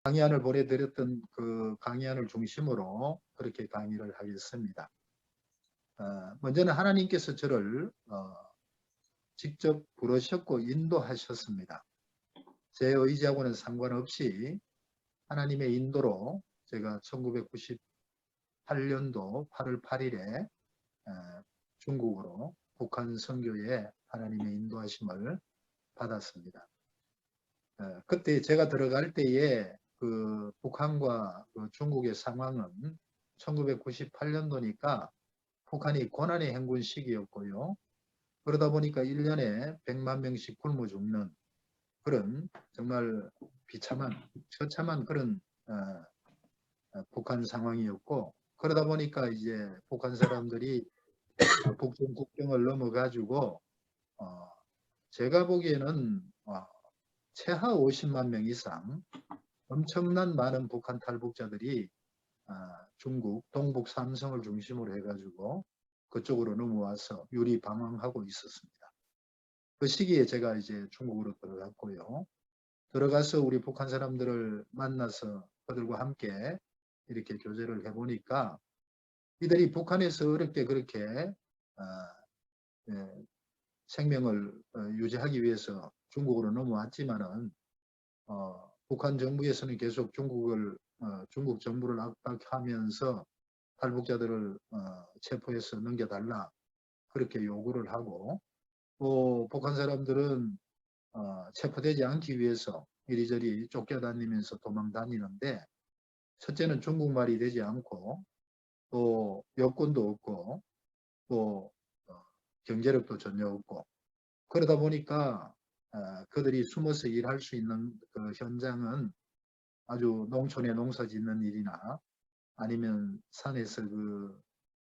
강의안을 보내드렸던 그 강의안을 중심으로 그렇게 강의를 하겠습니다. 먼저는 하나님께서 저를 직접 부르셨고 인도하셨습니다. 제 의지하고는 상관없이 하나님의 인도로 제가 1998년도 8월 8일에 중국으로 북한 선교에 하나님의 인도하심을 받았습니다. 그때 제가 들어갈 때에 그 북한과 그 중국의 상황은 1998년도니까 북한이 고난의 행군 시기였고요. 그러다 보니까 1년에 100만 명씩 굶어 죽는 그런 정말 비참한 처참한 그런 북한 상황이었고, 그러다 보니까 이제 북한 사람들이 북중 국경을 넘어가지고 제가 보기에는 최하 50만 명 이상 엄청난 많은 북한 탈북자들이 중국 동북 삼성을 중심으로 해가지고 그쪽으로 넘어와서 유리 방황하고 있었습니다. 그 시기에 제가 이제 중국으로 들어갔고요. 들어가서 우리 북한 사람들을 만나서 그들과 함께 이렇게 교제를 해보니까 이들이 북한에서 어렵게 그렇게 생명을 유지하기 위해서 중국으로 넘어왔지만은 북한 정부에서는 계속 중국 정부를 압박하면서 탈북자들을 체포해서 넘겨달라 그렇게 요구를 하고, 또 북한 사람들은 체포되지 않기 위해서 이리저리 쫓겨다니면서 도망 다니는데, 첫째는 중국말이 되지 않고 또 여권도 없고 또 경제력도 전혀 없고, 그러다 보니까 그들이 숨어서 일할 수 있는 그 현장은 아주 농촌에 농사 짓는 일이나 아니면 산에서 그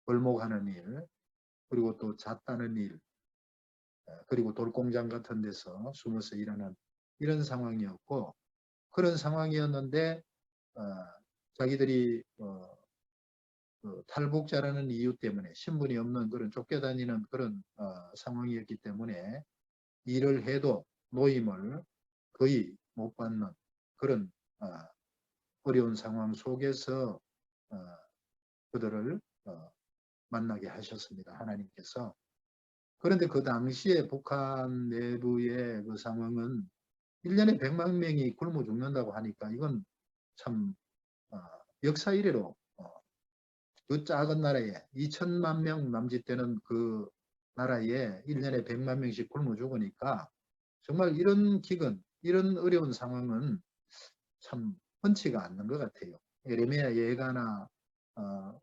벌목하는 일, 그리고 또 잣 따는 일, 그리고 돌공장 같은 데서 숨어서 일하는 이런 상황이었고, 그런 상황이었는데 자기들이 그 탈북자라는 이유 때문에 신분이 없는 그런 쫓겨다니는 그런 상황이었기 때문에 일을 해도 노임을 거의 못 받는 그런 어려운 상황 속에서 그들을 만나게 하셨습니다. 하나님께서. 그런데 그 당시에 북한 내부의 그 상황은 1년에 100만 명이 굶어 죽는다고 하니까 이건 참 역사 이래로 그 작은 나라에 2천만 명 남짓되는 그 나라에 1년에 100만 명씩 굶어 죽으니까 정말 이런 기근, 이런 어려운 상황은 참 흔치가 않는 것 같아요. 예레미야 예가나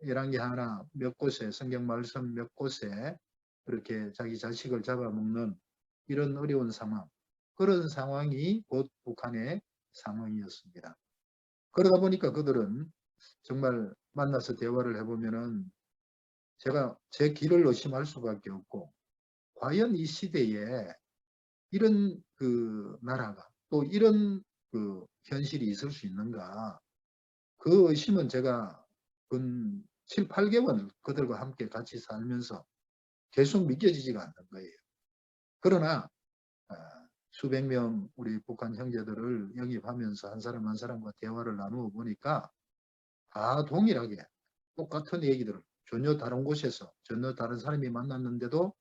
열왕기 하나 몇 곳에 성경 말씀 몇 곳에 그렇게 자기 자식을 잡아먹는 이런 어려운 상황, 그런 상황이 곧 북한의 상황이었습니다. 그러다 보니까 그들은 정말 만나서 대화를 해보면은 제가 제 길을 의심할 수밖에 없고, 과연 이 시대에 이런 그 나라가 또 이런 그 현실이 있을 수 있는가, 그 의심은 제가 근 7, 8개월 그들과 함께 같이 살면서 계속 믿겨지지가 않는 거예요. 그러나 수백 명 우리 북한 형제들을 영입하면서 한 사람 한 사람과 대화를 나누어 보니까 다 동일하게 똑같은 얘기들을 전혀 다른 곳에서 전혀 다른 사람이 만났는데도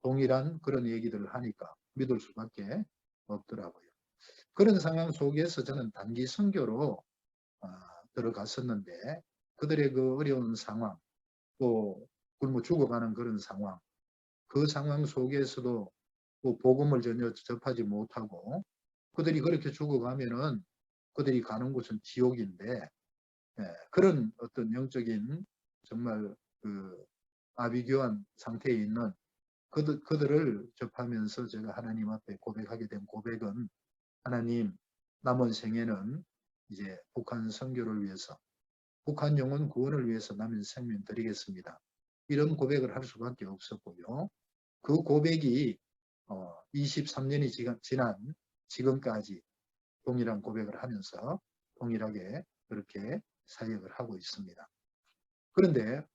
동일한 그런 얘기들을 하니까 믿을 수밖에 없더라고요. 그런 상황 속에서 저는 단기 선교로 들어갔었는데 그들의 그 어려운 상황, 또 굶어 죽어가는 그런 상황, 그 상황 속에서도 또 복음을 전혀 접하지 못하고 그들이 그렇게 죽어가면은 그들이 가는 곳은 지옥인데, 그런 어떤 영적인 정말 그 아비규환 상태에 있는 그들을 접하면서 제가 하나님 앞에 고백하게 된 고백은, 하나님, 남은 생애는 이제 북한 선교를 위해서, 북한 영혼 구원을 위해서 남은 생명 드리겠습니다. 이런 고백을 할 수밖에 없었고요. 그 고백이 23년이 지난 지금까지 동일한 고백을 하면서 동일하게 그렇게 사역을 하고 있습니다. 그런데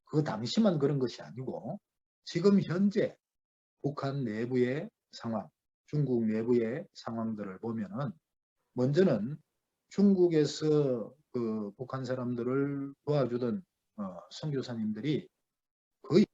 그 당시만 그런 것이 아니고 지금 현재 북한 내부의 상황, 중국 내부의 상황들을 보면은 먼저는 중국에서 그 북한 사람들을 도와주던 선교사님들이 거의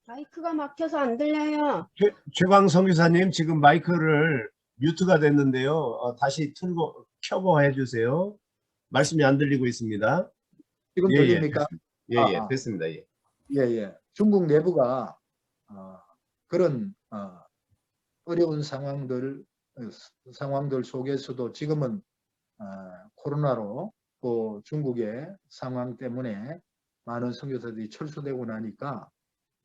마이크가 막혀서 안 들려요. 최광 선교사님 지금 마이크를 뮤트가 됐는데요. 다시 켜고 해주세요. 말씀이 안 들리고 있습니다. 지금 들립니까? 예, 됐습니다. 예. 예. 중국 내부가 그런 어려운 상황들 속에서도 지금은 코로나로 또 중국의 상황 때문에 많은 선교사들이 철수되고 나니까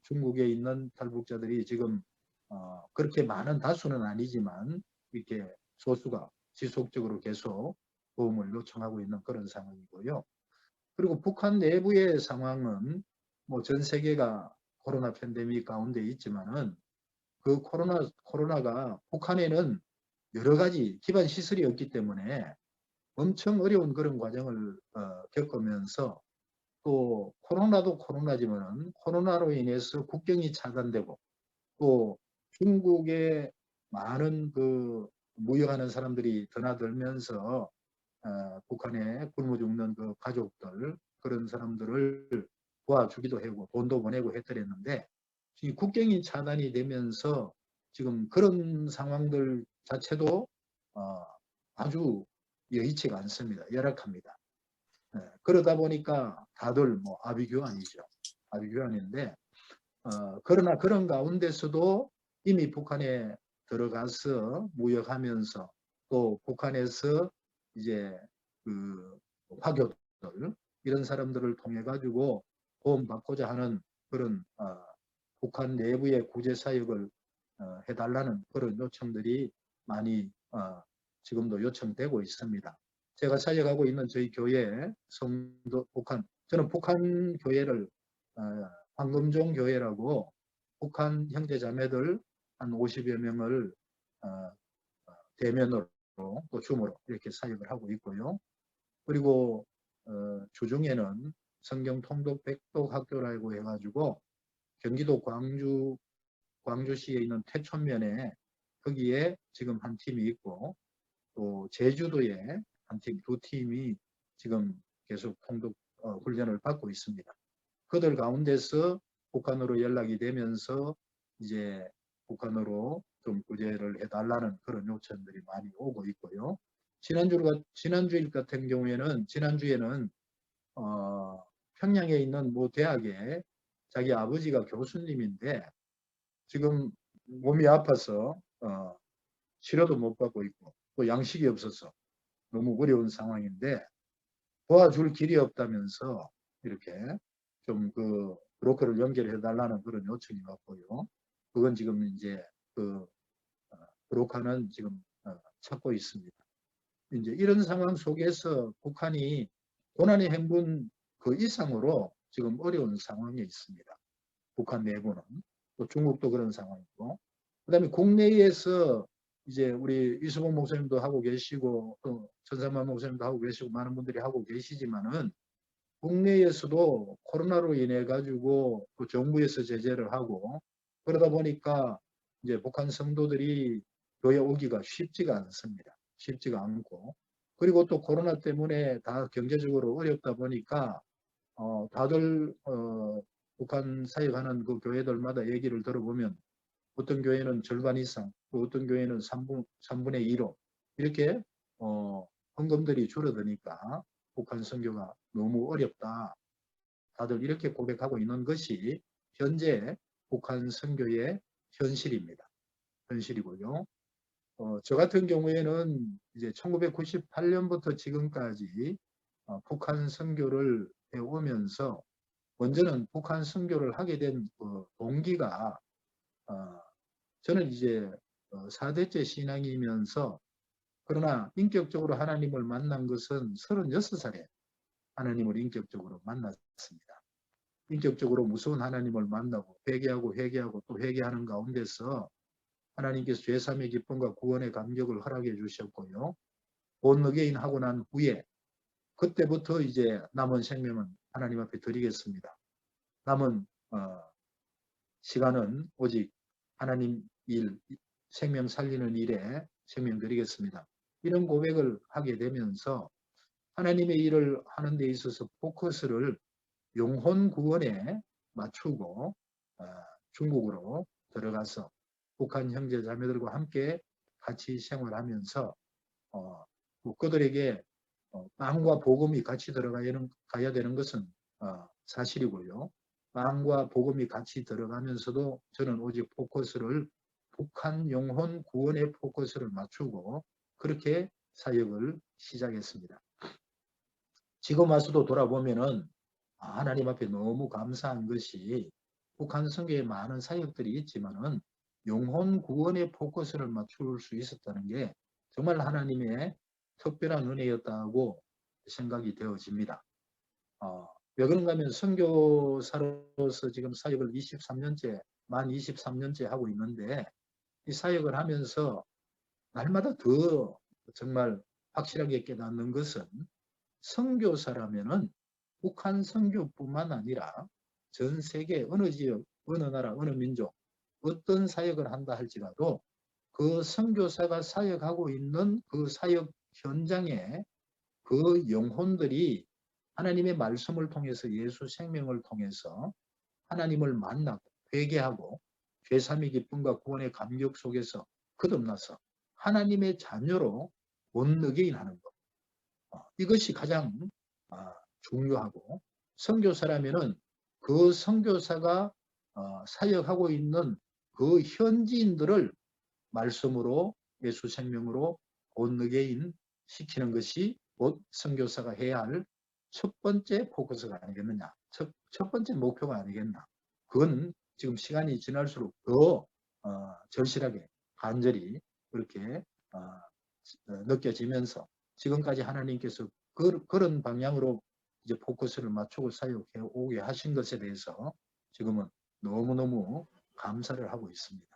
중국에 있는 탈북자들이 지금 그렇게 많은 다수는 아니지만 이렇게 소수가 지속적으로 계속 도움을 요청하고 있는 그런 상황이고요. 그리고 북한 내부의 상황은 뭐 전 세계가 코로나 팬데믹 가운데 있지만은 그 코로나가 북한에는 여러 가지 기반 시설이 없기 때문에 엄청 어려운 그런 과정을 겪으면서 또 코로나도 코로나지만은 코로나로 인해서 국경이 차단되고 또 중국에 많은 그 무역하는 사람들이 드나들면서 북한에 굶어 죽는 그 가족들 그런 사람들을 도와주기도 하고 돈도 보내고 했더랬는데 지금 국경이 차단이 되면서 지금 그런 상황들 자체도 아주 여의치가 않습니다. 열악합니다. 그러다 보니까 다들 뭐 아비규환이죠. 아비규환인데 그러나 그런 가운데서도 이미 북한에 들어가서 무역하면서 또 북한에서 이제 그 화교들 이런 사람들을 통해 가지고 도움받고자 하는 그런 북한 내부의 구제 사역을 해달라는 그런 요청들이 많이 지금도 요청되고 있습니다. 제가 사역하고 있는 저희 교회 성도 저는 북한 교회를 황금종 교회라고 북한 형제자매들 한 50여 명을 대면으로 또 줌으로 이렇게 사역을 하고 있고요. 그리고 주중에는 성경 통독 백독 학교라고 해가지고 경기도 광주시에 있는 태촌면에 거기에 지금 한 팀이 있고 또 제주도에 한 팀, 두 팀이 지금 계속 통독 훈련을 받고 있습니다. 그들 가운데서 북한으로 연락이 되면서 이제 북한으로 좀 구제를 해달라는 그런 요청들이 많이 오고 있고요. 지난주일 같은 경우에는 지난주에는 평양에 있는 모 대학에 자기 아버지가 교수님인데 지금 몸이 아파서 치료도 못 받고 있고 또 양식이 없어서 너무 어려운 상황인데 도와줄 길이 없다면서 이렇게 좀 그 브로커를 연결해 달라는 그런 요청이 왔고요. 그건 지금 이제 그 브로커는 지금 찾고 있습니다. 이제 이런 상황 속에서 북한이 고난의 행군 그 이상으로 지금 어려운 상황에 있습니다. 북한 내부는 또 중국도 그런 상황이고 그다음에 국내에서 이제 우리 이수봉 목사님도 하고 계시고 또 전삼만 목사님도 하고 계시고 많은 분들이 하고 계시지만은 국내에서도 코로나로 인해 가지고 또 정부에서 제재를 하고 그러다 보니까 이제 북한 성도들이 교회 오기가 쉽지가 않습니다. 쉽지가 않고 그리고 또 코로나 때문에 다 경제적으로 어렵다 보니까 다들 북한 사역하는 그 교회들마다 얘기를 들어보면 어떤 교회는 절반 이상 또 어떤 교회는 3분의 2로 이렇게 헌금들이 줄어드니까 북한 선교가 너무 어렵다. 다들 이렇게 고백하고 있는 것이 현재 북한 선교의 현실입니다. 현실이고요. 저 같은 경우에는 이제 1998년부터 지금까지 북한 선교를 해오면서 먼저는 북한 선교를 하게 된 동기가 저는 이제 4대째 신앙이면서 그러나 인격적으로 하나님을 만난 것은 36살에 하나님을 인격적으로 만났습니다. 인격적으로 무서운 하나님을 만나고 회개하고 또 회개하는 가운데서 하나님께서 죄사함의 기쁨과 구원의 감격을 허락해 주셨고요. 본 어게인 하고 난 후에 그때부터 이제 남은 생명은 하나님 앞에 드리겠습니다. 남은 시간은 오직 하나님 일, 생명 살리는 일에 생명 드리겠습니다. 이런 고백을 하게 되면서 하나님의 일을 하는 데 있어서 포커스를 영혼 구원에 맞추고 중국으로 들어가서 북한 형제 자매들과 함께 같이 생활하면서 그들에게 빵과 복음이 같이 들어가야 되는 것은 사실이고요. 빵과 복음이 같이 들어가면서도 저는 오직 포커스를 북한 영혼 구원의 포커스를 맞추고 그렇게 사역을 시작했습니다. 지금 와서도 돌아보면은 하나님 앞에 너무 감사한 것이 북한 선교에 많은 사역들이 있지만은 영혼 구원의 포커스를 맞출 수 있었다는 게 정말 하나님의 특별한 은혜였다고 생각이 되어집니다. 왜 그런가 하면 선교사로서 지금 사역을 만 23년째 하고 있는데 이 사역을 하면서 날마다 더 정말 확실하게 깨닫는 것은 선교사라면은 북한 선교뿐만 아니라 전 세계 어느 지역, 어느 나라, 어느 민족 어떤 사역을 한다 할지라도 그 선교사가 사역하고 있는 그 사역 현장에 그 영혼들이 하나님의 말씀을 통해서 예수 생명을 통해서 하나님을 만나고 회개하고 죄삼의 기쁨과 구원의 감격 속에서 거듭나서 하나님의 자녀로 본어게인하는 것. 이것이 가장 중요하고 선교사라면은 그 선교사가 사역하고 있는 그 현지인들을 말씀으로 예수 생명으로 본어게인 시키는 것이 곧 선교사가 해야 할 첫 번째 포커스가 아니겠느냐. 첫 번째 목표가 아니겠나. 그건 지금 시간이 지날수록 더 절실하게 간절히 그렇게 느껴지면서 지금까지 하나님께서 그런 방향으로 이제 포커스를 맞추고 사역해 오게 하신 것에 대해서 지금은 너무너무 감사를 하고 있습니다.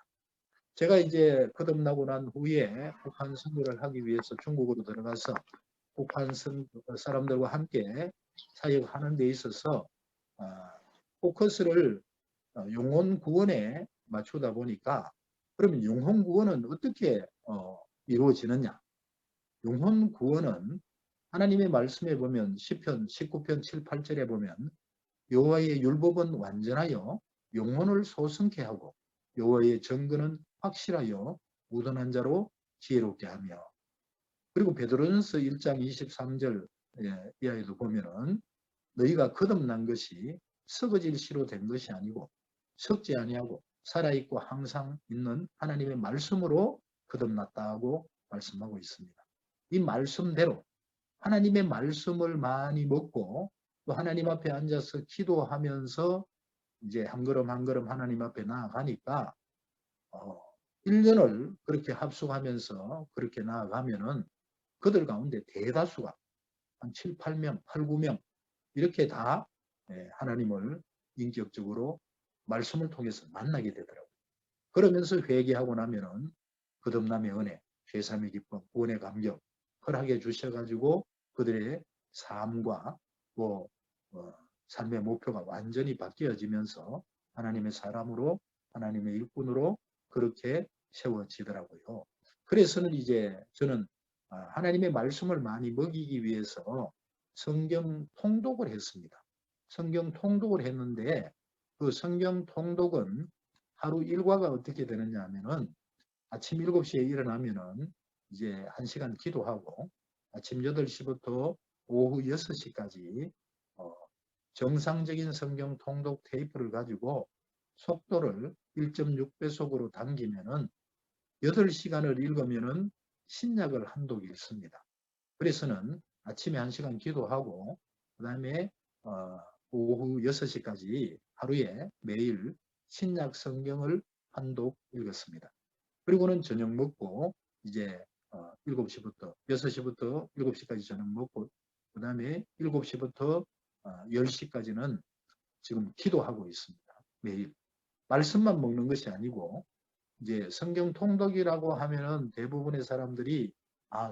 제가 이제 거듭나고 난 후에 북한 선교를 하기 위해서 중국으로 들어가서 북한 사람들과 함께 사역하는 데 있어서 포커스를 영혼 구원에 맞추다 보니까 그러면 영혼 구원은 어떻게 이루어지느냐? 영혼 구원은 하나님의 말씀에 보면 시편 19편 7, 8절에 보면 여호와의 율법은 완전하여 영혼을 소성케 하고 여호와의 정근은 확실하여 무던한 자로 지혜롭게 하며 그리고 베드로전서 1장 23절 이하에도 보면은 너희가 거듭난 것이 썩어질 씨로 된 것이 아니고 썩지 아니하고 살아있고 항상 있는 하나님의 말씀으로 거듭났다고 말씀하고 있습니다. 이 말씀대로 하나님의 말씀을 많이 먹고 또 하나님 앞에 앉아서 기도하면서 이제 한 걸음 한 걸음 하나님 앞에 나아가니까 1년을 그렇게 합숙하면서 그렇게 나아가면은 그들 가운데 대다수가 한 7, 8명, 8, 9명 이렇게 다 하나님을 인격적으로 말씀을 통해서 만나게 되더라고요. 그러면서 회개하고 나면은 거듭남의 은혜, 죄삼의 기쁨, 구원의 감격 허락해 주셔가지고 그들의 삶과 또 삶의 목표가 완전히 바뀌어지면서 하나님의 사람으로 하나님의 일꾼으로 그렇게 세워지더라고요. 그래서는 이제 저는 하나님의 말씀을 많이 먹이기 위해서 성경 통독을 했습니다. 성경 통독을 했는데 그 성경 통독은 하루 일과가 어떻게 되느냐 하면은 아침 7시에 일어나면은 이제 1시간 기도하고 아침 8시부터 오후 6시까지 정상적인 성경 통독 테이프를 가지고 속도를 1.6배속으로 당기면은 8시간을 읽으면은 신약을 한 독 읽습니다. 그래서는 아침에 1시간 기도하고 그 다음에 오후 6시까지 하루에 매일 신약 성경을 한 독 읽었습니다. 그리고는 저녁 먹고 이제 7시부터 6시부터 7시까지 저녁 먹고 그 다음에 7시부터 10시까지는 지금 기도하고 있습니다. 매일. 말씀만 먹는 것이 아니고 이제 성경 통독이라고 하면은 대부분의 사람들이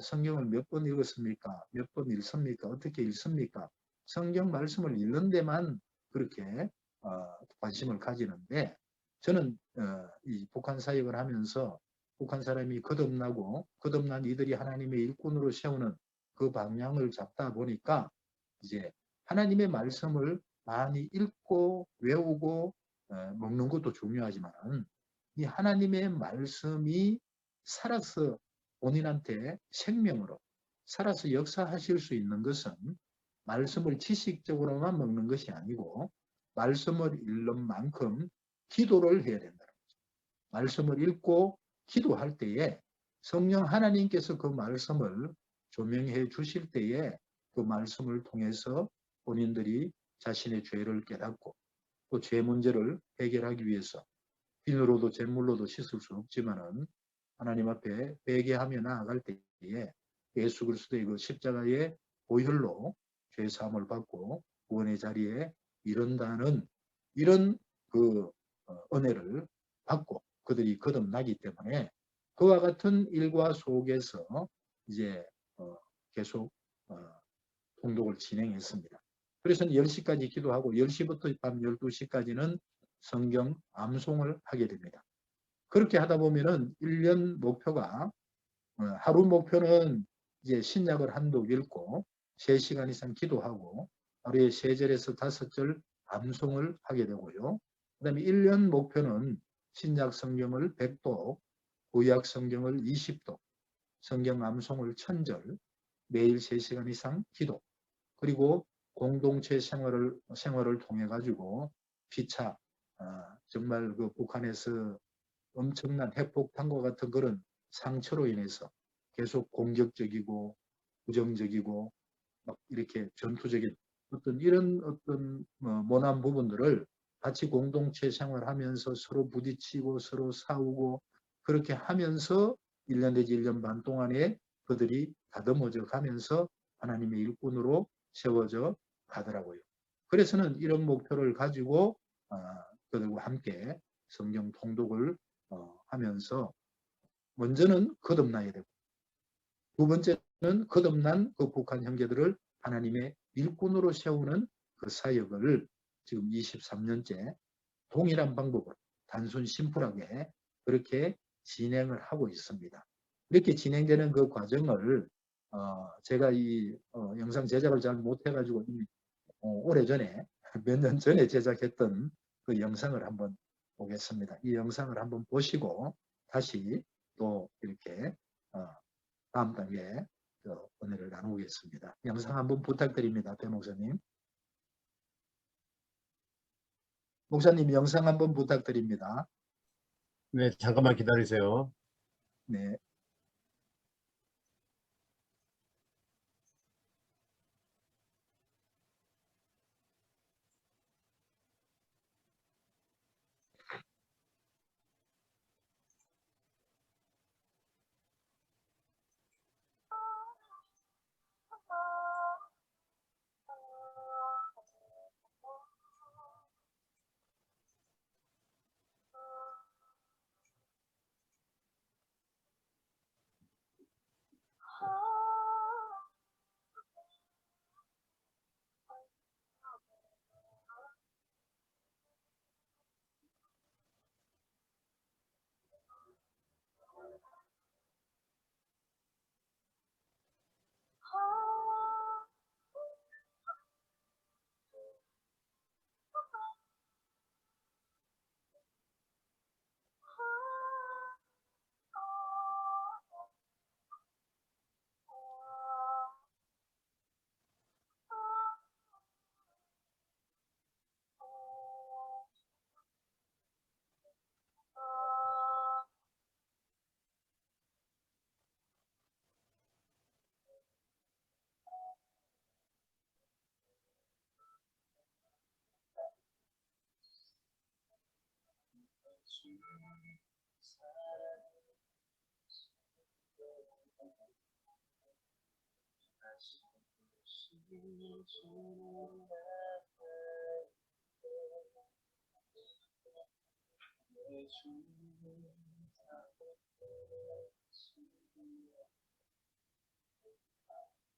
성경을 몇 번 읽었습니까? 몇 번 읽습니까? 어떻게 읽습니까? 성경 말씀을 읽는 데만 그렇게 관심을 가지는데, 저는 이 북한 사역을 하면서 북한 사람이 거듭난 이들이 하나님의 일꾼으로 세우는 그 방향을 잡다 보니까 이제 하나님의 말씀을 많이 읽고 외우고 먹는 것도 중요하지만, 이 하나님의 말씀이 살아서 본인한테 생명으로 살아서 역사하실 수 있는 것은 말씀을 지식적으로만 먹는 것이 아니고 말씀을 읽는 만큼 기도를 해야 된다는 거죠. 말씀을 읽고 기도할 때에 성령 하나님께서 그 말씀을 조명해 주실 때에 그 말씀을 통해서 본인들이 자신의 죄를 깨닫고 또 죄 문제를 해결하기 위해서 비누로도 잿물로도 씻을 수 없지만은 하나님 앞에 회개하며 나아갈 때에 예수 그리스도의 그 십자가의 보혈로 죄 사함을 받고 구원의 자리에 이른다는 이런 그 은혜를 받고 그들이 거듭나기 때문에 그와 같은 일과 속에서 이제 계속 통독을 진행했습니다. 그래서 10시까지 기도하고 10시부터 밤 12시까지는 성경 암송을 하게 됩니다. 그렇게 하다 보면은 1년 목표가 하루 목표는 이제 신약을 한독 읽고 3시간 이상 기도하고 하루에 3절에서 5절 암송을 하게 되고요. 그 다음에 1년 목표는 신약 성경을 100독, 구약 성경을 20독, 성경 암송을 1000절, 매일 3시간 이상 기도, 그리고 공동체 생활을 통해 가지고 피차 정말 그 북한에서 엄청난 핵폭탄과 같은 그런 상처로 인해서 계속 공격적이고 부정적이고 막 이렇게 전투적인 어떤 모난 부분들을 같이 공동체 생활하면서 서로 부딪히고 서로 싸우고 그렇게 하면서 1년 내지 1년 반 동안에 그들이 다듬어져 가면서 하나님의 일꾼으로 세워져 가더라고요. 그래서는 이런 목표를 가지고 그들과 함께 성경 통독을 하면서 먼저는 거듭나야 되고 두 번째는 거듭난 그 북한 형제들을 하나님의 일꾼으로 세우는 그 사역을 지금 23년째 동일한 방법으로 단순 심플하게 그렇게 진행을 하고 있습니다. 이렇게 진행되는 그 과정을 제가 이 영상 제작을 잘 못해가지고 이미 오래전에 몇 년 전에 제작했던 그 영상을 한번 보겠습니다. 이 영상을 한번 보시고 다시 또 이렇게 다음 단계에 은혜를 나누겠습니다. 영상 한번 부탁드립니다. 배 목사님. 목사님 영상 한번 부탁드립니다. 네, 잠깐만 기다리세요. 네.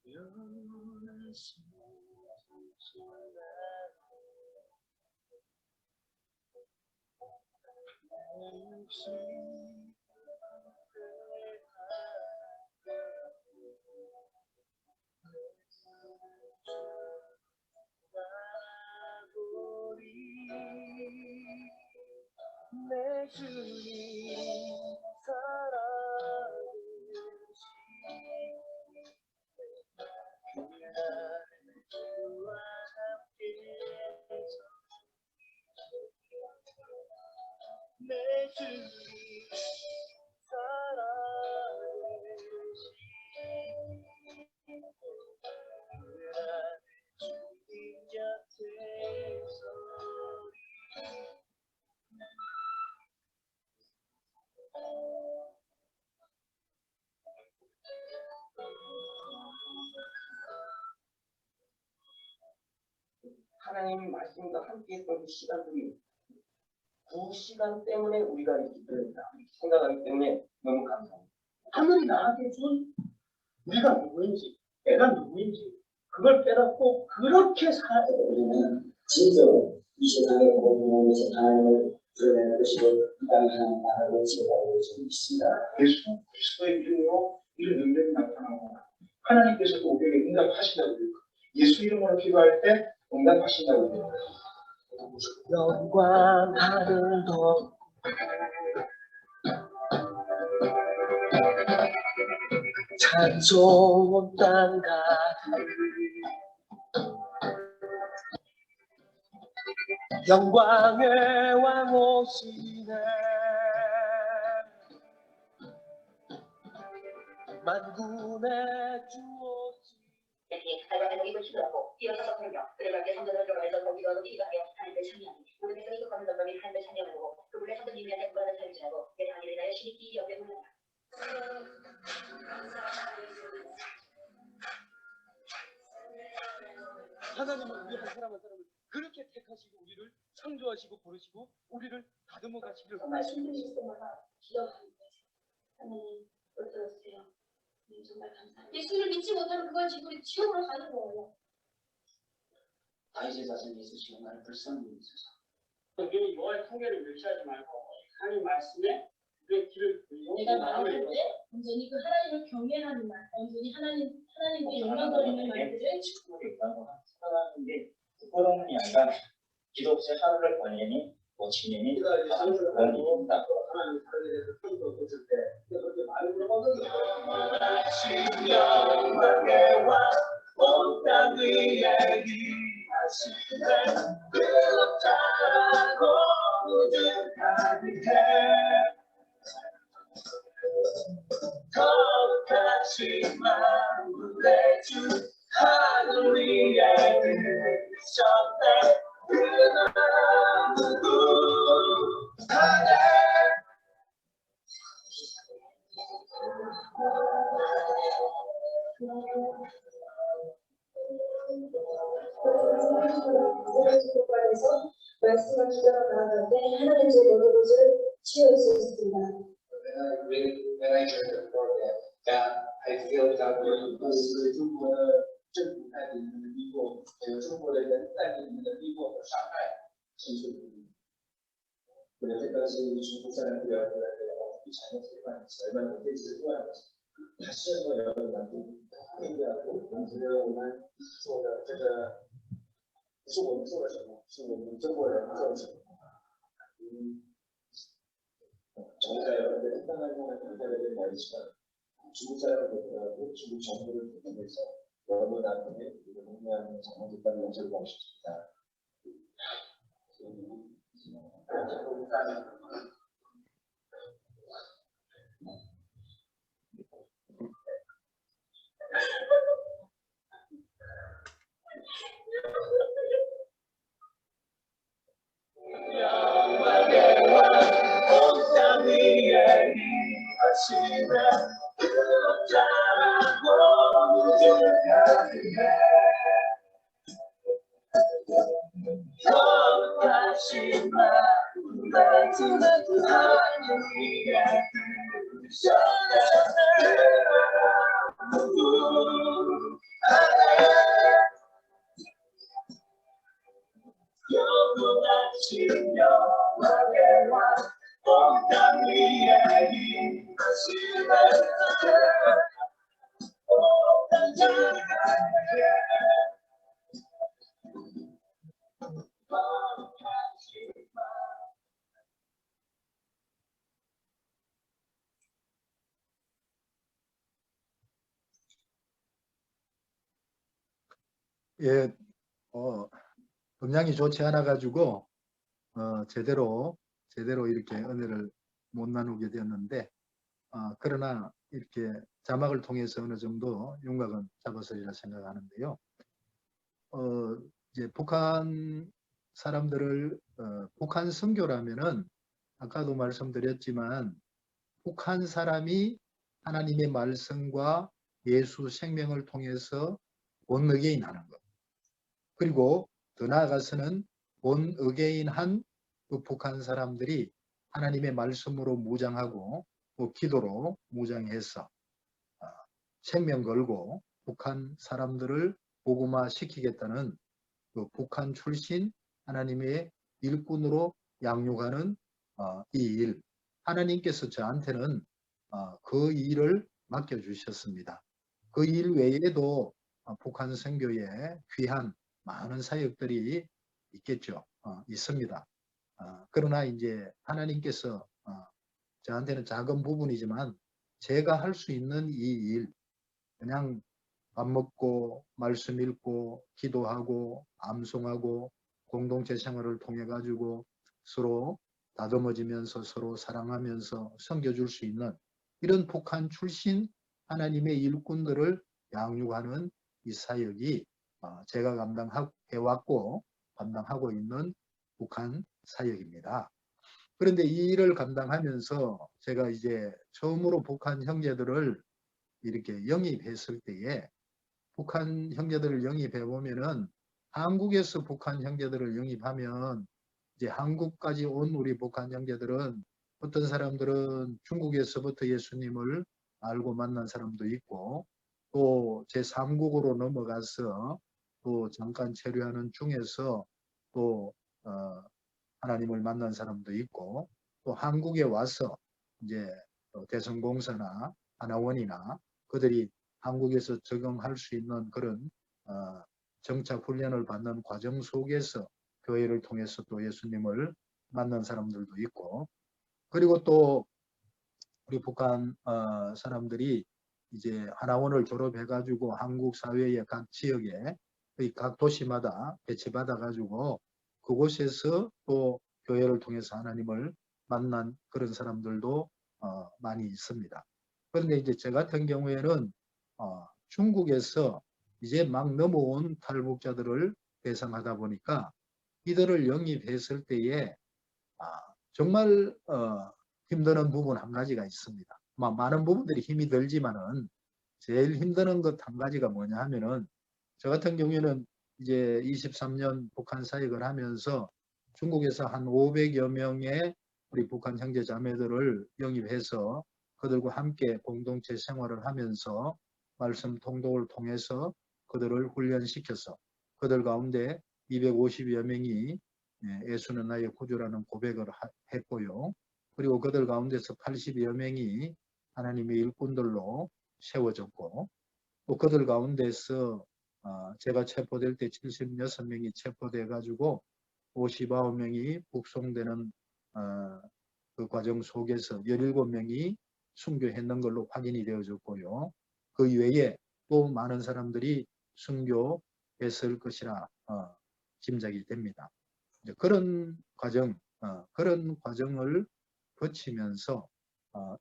내 주님 하나님의 말씀과 함께 했던 그 시간들이 그 시간 때문에 우리가 이 기도를 생각하기 때문에 너무 감사합니다. 하늘이 나한테 준 우리가 누구인지, 내가 누구인지 그걸 깨닫고 그렇게 살아야 돼요. 우리는 진정으로 이 세상의 모든 것을 하나님을 드러내는 것이고 이 땅에 하나님 나라를 지어가고 있습니다. 예수 그리스도의 이름으로 이런 능력이 나타나고 하나님께서도 우리에게 응답하신다고 그래요. 예수 이름으로 기도할 때 응답하신다고 그래요. 영광 하늘도 찬송 땅 가득 영광의 왕 오시네 만군의 주 오시네 알바는 목이 시도하고 일어서서 부르며 그를 밖에 성전으로 들어가서 거기서 기도하며 하나님을 찬미하니 모든 백성이 속하는 덤덤이 하나님을 찬미하고 그분의 성전 유미한테 구하는 삶을 지나고 내 당일을 나여 신이 옆에 묻는다. 하나님은 우리 한 사람 한 사람을 그렇게 택하시고 우리를 창조하시고 부르시고 우리를 다듬어 가시기를 말씀 드리실 때마다 기도하는데 하나님 못 들어주세요. 정말 감사합니다. 예수를 믿지 못하면 그건 지금 우리 지옥으로 가는 거예요. 다윗의 자손 예수시고 나를 불쌍히 여기소서. 여기 너의 통계를 멸시하지 말고 하나님 말씀에 그 길을 내가 말할 때 온전히 그 하나님을 경외하는 말, 온전히 하나님께 영광 돌리는 말들을 축복을 있다고 생각하는 게 부끄러움이 아니라 기독자 하루를 보내니 뭐 지내니 그런 일입니다. 하나님 사람에 대해서 평소 했을 때 그렇게 많이 물어보거든요. 영광의 왕 온 땅 위에 일하시네 그렇다고 모든 가득해 거룩하신 만물의 주 하늘 위에 계셨네 그나 누구하네 국가에서 말씀을 기도하러 나아가는데 하나님 제 모든 것을 치유했습니다. When I joined the program, that I feel that we're中国的政府带领的逼迫，还有中国的人带领的逼迫和伤害，深受鼓励。我的这个是중국사람들이이 자녀들만 얼마나 오래지만 다시 한번 여러분한테 회개하고 용서하고만做的这个不是我们做了什么，是我们中国人做了什么。저희가 여러분들 행동하는 동안 감사를 말이지만 중국 사람들하고 중국 정부를 통해서 여러분한테 공유하는 장로들과의 연설을 하고 싶습니다. 예, 음량이 좋지 않아 가지고 제대로 이렇게 은혜를 못 나누게 되었는데, 그러나 이렇게 자막을 통해서 어느 정도 윤곽은 잡았으리라 생각하는데요. 이제 북한 사람들을 북한 선교라면은 아까도 말씀드렸지만 북한 사람이 하나님의 말씀과 예수 생명을 통해서 본어게인하는 것, 그리고 더 나아가서는 본어게인한 그 북한 사람들이 하나님의 말씀으로 무장하고 또 기도로 무장해서 생명 걸고 북한 사람들을 복음화 시키겠다는 그 북한 출신 하나님의 일꾼으로 양육하는 이 일, 하나님께서 저한테는 그 일을 맡겨주셨습니다. 그 일 외에도 북한 선교에 귀한 많은 사역들이 있겠죠. 있습니다. 그러나 이제 하나님께서 저한테는 작은 부분이지만 제가 할 수 있는 이 일, 그냥 밥 먹고 말씀 읽고 기도하고 암송하고 공동체 생활을 통해 가지고 서로 다듬어지면서 서로 사랑하면서 섬겨줄 수 있는 이런 북한 출신 하나님의 일꾼들을 양육하는 이 사역이 제가 감당해왔고 감당하고 있는 북한 사역입니다. 그런데 이 일을 감당하면서 제가 이제 처음으로 북한 형제들을 이렇게 영입했을 때에 북한 형제들을 영입해 보면은 한국에서 북한 형제들을 영입하면 이제 한국까지 온 우리 북한 형제들은 어떤 사람들은 중국에서부터 예수님을 알고 만난 사람도 있고 또 제3국으로 넘어가서 또 잠깐 체류하는 중에서 또 하나님을 만난 사람도 있고 또 한국에 와서 이제 대성공사나 하나원이나 그들이 한국에서 적응할 수 있는 그런 정착 훈련을 받는 과정 속에서 교회를 통해서 또 예수님을 만난 사람들도 있고, 그리고 또 우리 북한 사람들이 이제 하나원을 졸업해 가지고 한국 사회의 각 지역에 각 도시마다 배치받아 가지고 그곳에서 또 교회를 통해서 하나님을 만난 그런 사람들도 많이 있습니다. 그런데 이제 저 같은 경우에는 중국에서 이제 막 넘어온 탈북자들을 대상하다 보니까 이들을 영입했을 때에 정말 힘드는 부분 한 가지가 있습니다. 많은 부분들이 힘이 들지만은 제일 힘드는 것 한 가지가 뭐냐 하면은 저 같은 경우에는 이제 23년 북한 사역을 하면서 중국에서 한 500여 명의 우리 북한 형제 자매들을 영입해서 그들과 함께 공동체 생활을 하면서 말씀 통독을 통해서 그들을 훈련시켜서 그들 가운데 250여 명이 예수는 나의 구주라는 고백을 했고요. 그리고 그들 가운데서 80여 명이 하나님의 일꾼들로 세워졌고 또 그들 가운데서 제가 체포될 때 76명이 체포돼 가지고 59명이 북송되는 그 과정 속에서 17명이 순교했는 걸로 확인이 되어졌고요. 그 외에 또 많은 사람들이 순교했을 것이라 짐작이 됩니다. 그런 과정을 거치면서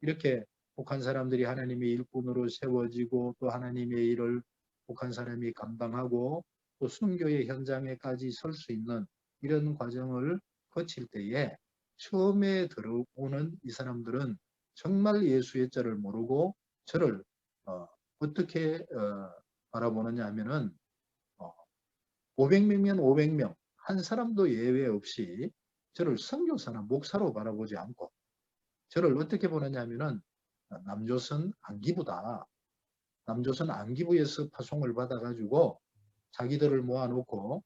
이렇게 북한 사람들이 하나님의 일꾼으로 세워지고 또 하나님의 일을 북한 사람이 감당하고 또 순교의 현장에까지 설 수 있는 이런 과정을 거칠 때에 처음에 들어오는 이 사람들은 정말 예수의 자를 모르고 저를 어떻게 바라보느냐 하면은 500명이면 500명 한 사람도 예외 없이 저를 선교사나 목사로 바라보지 않고 저를 어떻게 보느냐 하면은 남조선 안기부다. 남조선 안기부에서 파송을 받아가지고 자기들을 모아놓고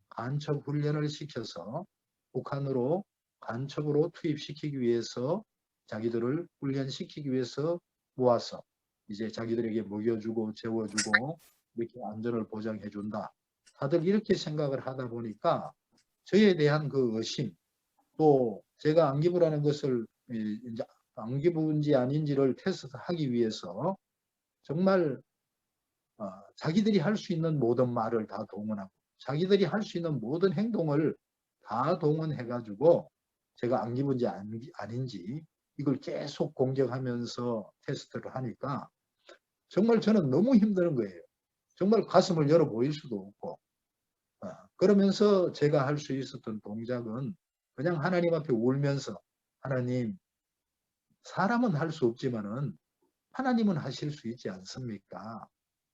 간첩 훈련을 시켜서 북한으로 간첩으로 투입시키기 위해서 자기들을 훈련시키기 위해서 모아서 이제 자기들에게 먹여주고 재워주고 이렇게 안전을 보장해 준다. 다들 이렇게 생각을 하다 보니까 저에 대한 그 의심, 또 제가 안기부라는 것을 이제 안기부인지 아닌지를 테스트하기 위해서 정말 자기들이 할 수 있는 모든 말을 다 동원하고 자기들이 할 수 있는 모든 행동을 다 동원해 가지고 제가 안기부인지 아닌지 이걸 계속 공격하면서 테스트를 하니까 정말 저는 너무 힘드는 거예요. 정말 가슴을 열어 보일 수도 없고 그러면서 제가 할 수 있었던 동작은 그냥 하나님 앞에 울면서 하나님, 사람은 할 수 없지만은 하나님은 하실 수 있지 않습니까?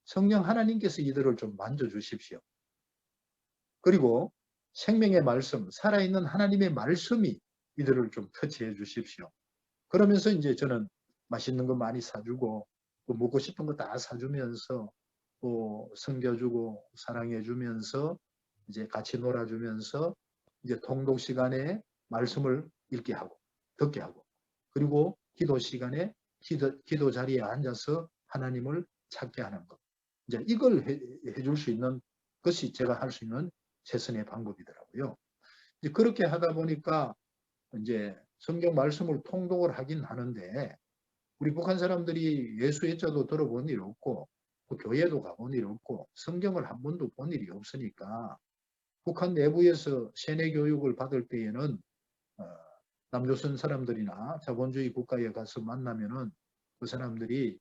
성령 하나님께서 이들을 좀 만져주십시오. 그리고 생명의 말씀, 살아있는 하나님의 말씀이 이들을 좀 터치해 주십시오. 그러면서 이제 저는 맛있는 거 많이 사주고 또 먹고 싶은 거 다 사주면서 또 섬겨주고 사랑해주면서 이제 같이 놀아주면서 이제 통독 시간에 말씀을 읽게 하고 듣게 하고 그리고 기도 시간에 기도 자리에 앉아서 하나님을 찾게 하는 것. 이제 이걸 해줄 수 있는 것이 제가 할 수 있는 최선의 방법이더라고요. 이제 그렇게 하다 보니까 이제 성경 말씀을 통독을 하긴 하는데 우리 북한 사람들이 예수 예자도 들어본 일 없고 또 교회도 가본 일 없고 성경을 한 번도 본 일이 없으니까 북한 내부에서 세뇌 교육을 받을 때에는 남조선 사람들이나 자본주의 국가에 가서 만나면은 그 사람들이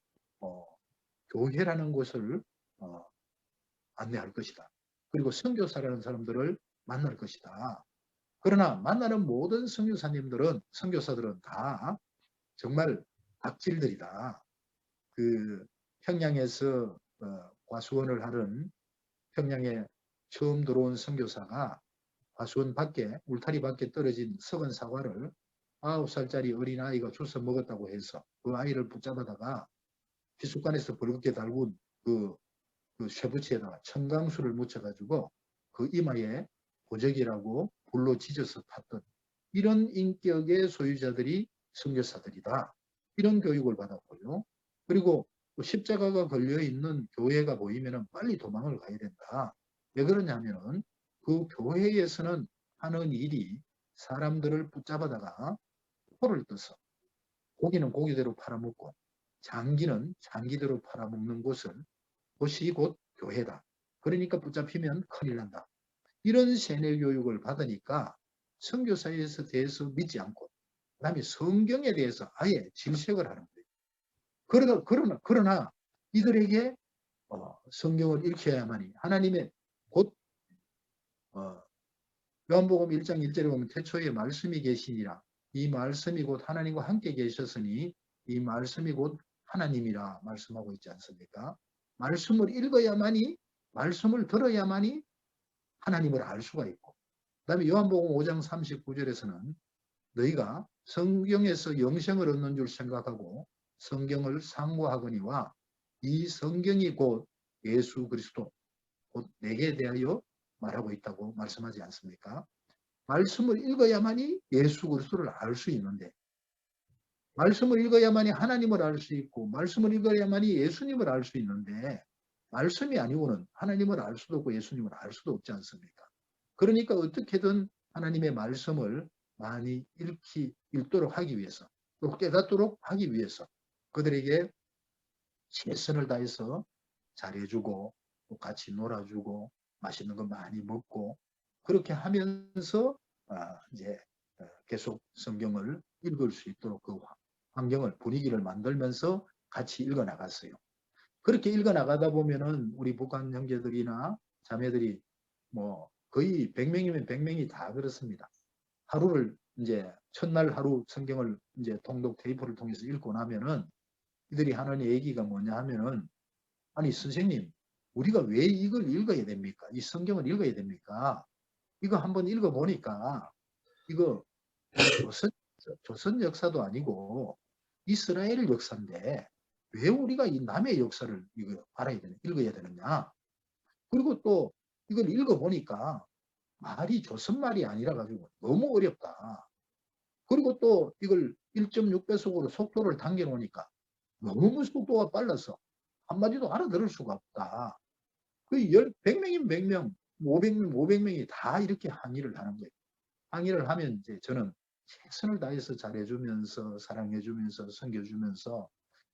교회라는 곳을 안내할 것이다. 그리고 선교사라는 사람들을 만날 것이다. 그러나 만나는 모든 선교사들은 다 정말 악질들이다. 그 평양에서 과수원을 하는 평양에 처음 들어온 선교사가 과수원 밖에 울타리 밖에 떨어진 썩은 사과를 9살짜리 어린아이가 주워 먹었다고 해서 그 아이를 붙잡아다가 피수관에서 벌겋게 달군 그 쇠붙이에다가 청강수를 묻혀가지고 그 이마에 보적이라고 불로 지져서 팠던 이런 인격의 소유자들이 선교사들이다. 이런 교육을 받았고요. 그리고 십자가가 걸려있는 교회가 보이면 빨리 도망을 가야 된다. 왜 그러냐면은 그 교회에서는 하는 일이 사람들을 붙잡아다가 포를 떠서 고기는 고기대로 팔아먹고 장기는 장기대로 팔아먹는 곳이 곧 교회다. 그러니까 붙잡히면 큰일 난다. 이런 세뇌 교육을 받으니까 선교사에 대해서 믿지 않고 그다음에 성경에 대해서 아예 질색을 하는 거예요. 그러나 이들에게 성경을 읽혀야만이 하나님의 곧 요한복음 1장 1절에 보면 태초에 말씀이 계시니라. 이 말씀이 곧 하나님과 함께 계셨으니 이 말씀이 곧 하나님이라 말씀하고 있지 않습니까? 말씀을 읽어야만이 말씀을 들어야만이 하나님을 알 수가 있고 그 다음에 요한복음 5장 39절에서는 너희가 성경에서 영생을 얻는 줄 생각하고 성경을 상고하거니와 이 성경이 곧 예수 그리스도 곧 내게 대하여 말하고 있다고 말씀하지 않습니까? 말씀을 읽어야만이 예수 그리스도를 알 수 있는데 말씀을 읽어야만이 하나님을 알 수 있고 말씀을 읽어야만이 예수님을 알 수 있는데 말씀이 아니고는 하나님을 알 수도 없고 예수님을 알 수도 없지 않습니까? 그러니까 어떻게든 하나님의 말씀을 많이 읽도록 하기 위해서 또 깨닫도록 하기 위해서 그들에게 최선을 다해서 잘해주고 또 같이 놀아주고 맛있는 거 많이 먹고 그렇게 하면서 이제 계속 성경을 읽을 수 있도록 그 환경을 분위기를 만들면서 같이 읽어 나갔어요. 그렇게 읽어 나가다 보면은 우리 북한 형제들이나 자매들이 뭐 거의 100명이면 100명이 다 그렇습니다. 하루를 이제 첫날 하루 성경을 이제 통독 테이프를 통해서 읽고 나면은 이들이 하는 얘기가 뭐냐 하면은 아니 선생님 우리가 왜 이걸 읽어야 됩니까? 이 성경을 읽어야 됩니까? 이거 한번 읽어보니까 이거 조선 역사도 아니고 이스라엘 역사인데 왜 우리가 이 남의 역사를 이거 읽어야 되느냐? 그리고 또 이걸 읽어보니까 말이 조선말이 아니라 가지고 너무 어렵다. 그리고 또 이걸 1.6배속으로 속도를 당겨 놓으니까 너무 속도가 빨라서 한마디도 알아들을 수가 없다. 그 100명이면 100명, 500명, 500명이 다 이렇게 항의를 하는 거예요. 항의를 하면 이제 저는 최선을 다해서 잘해주면서 사랑해주면서 섬겨주면서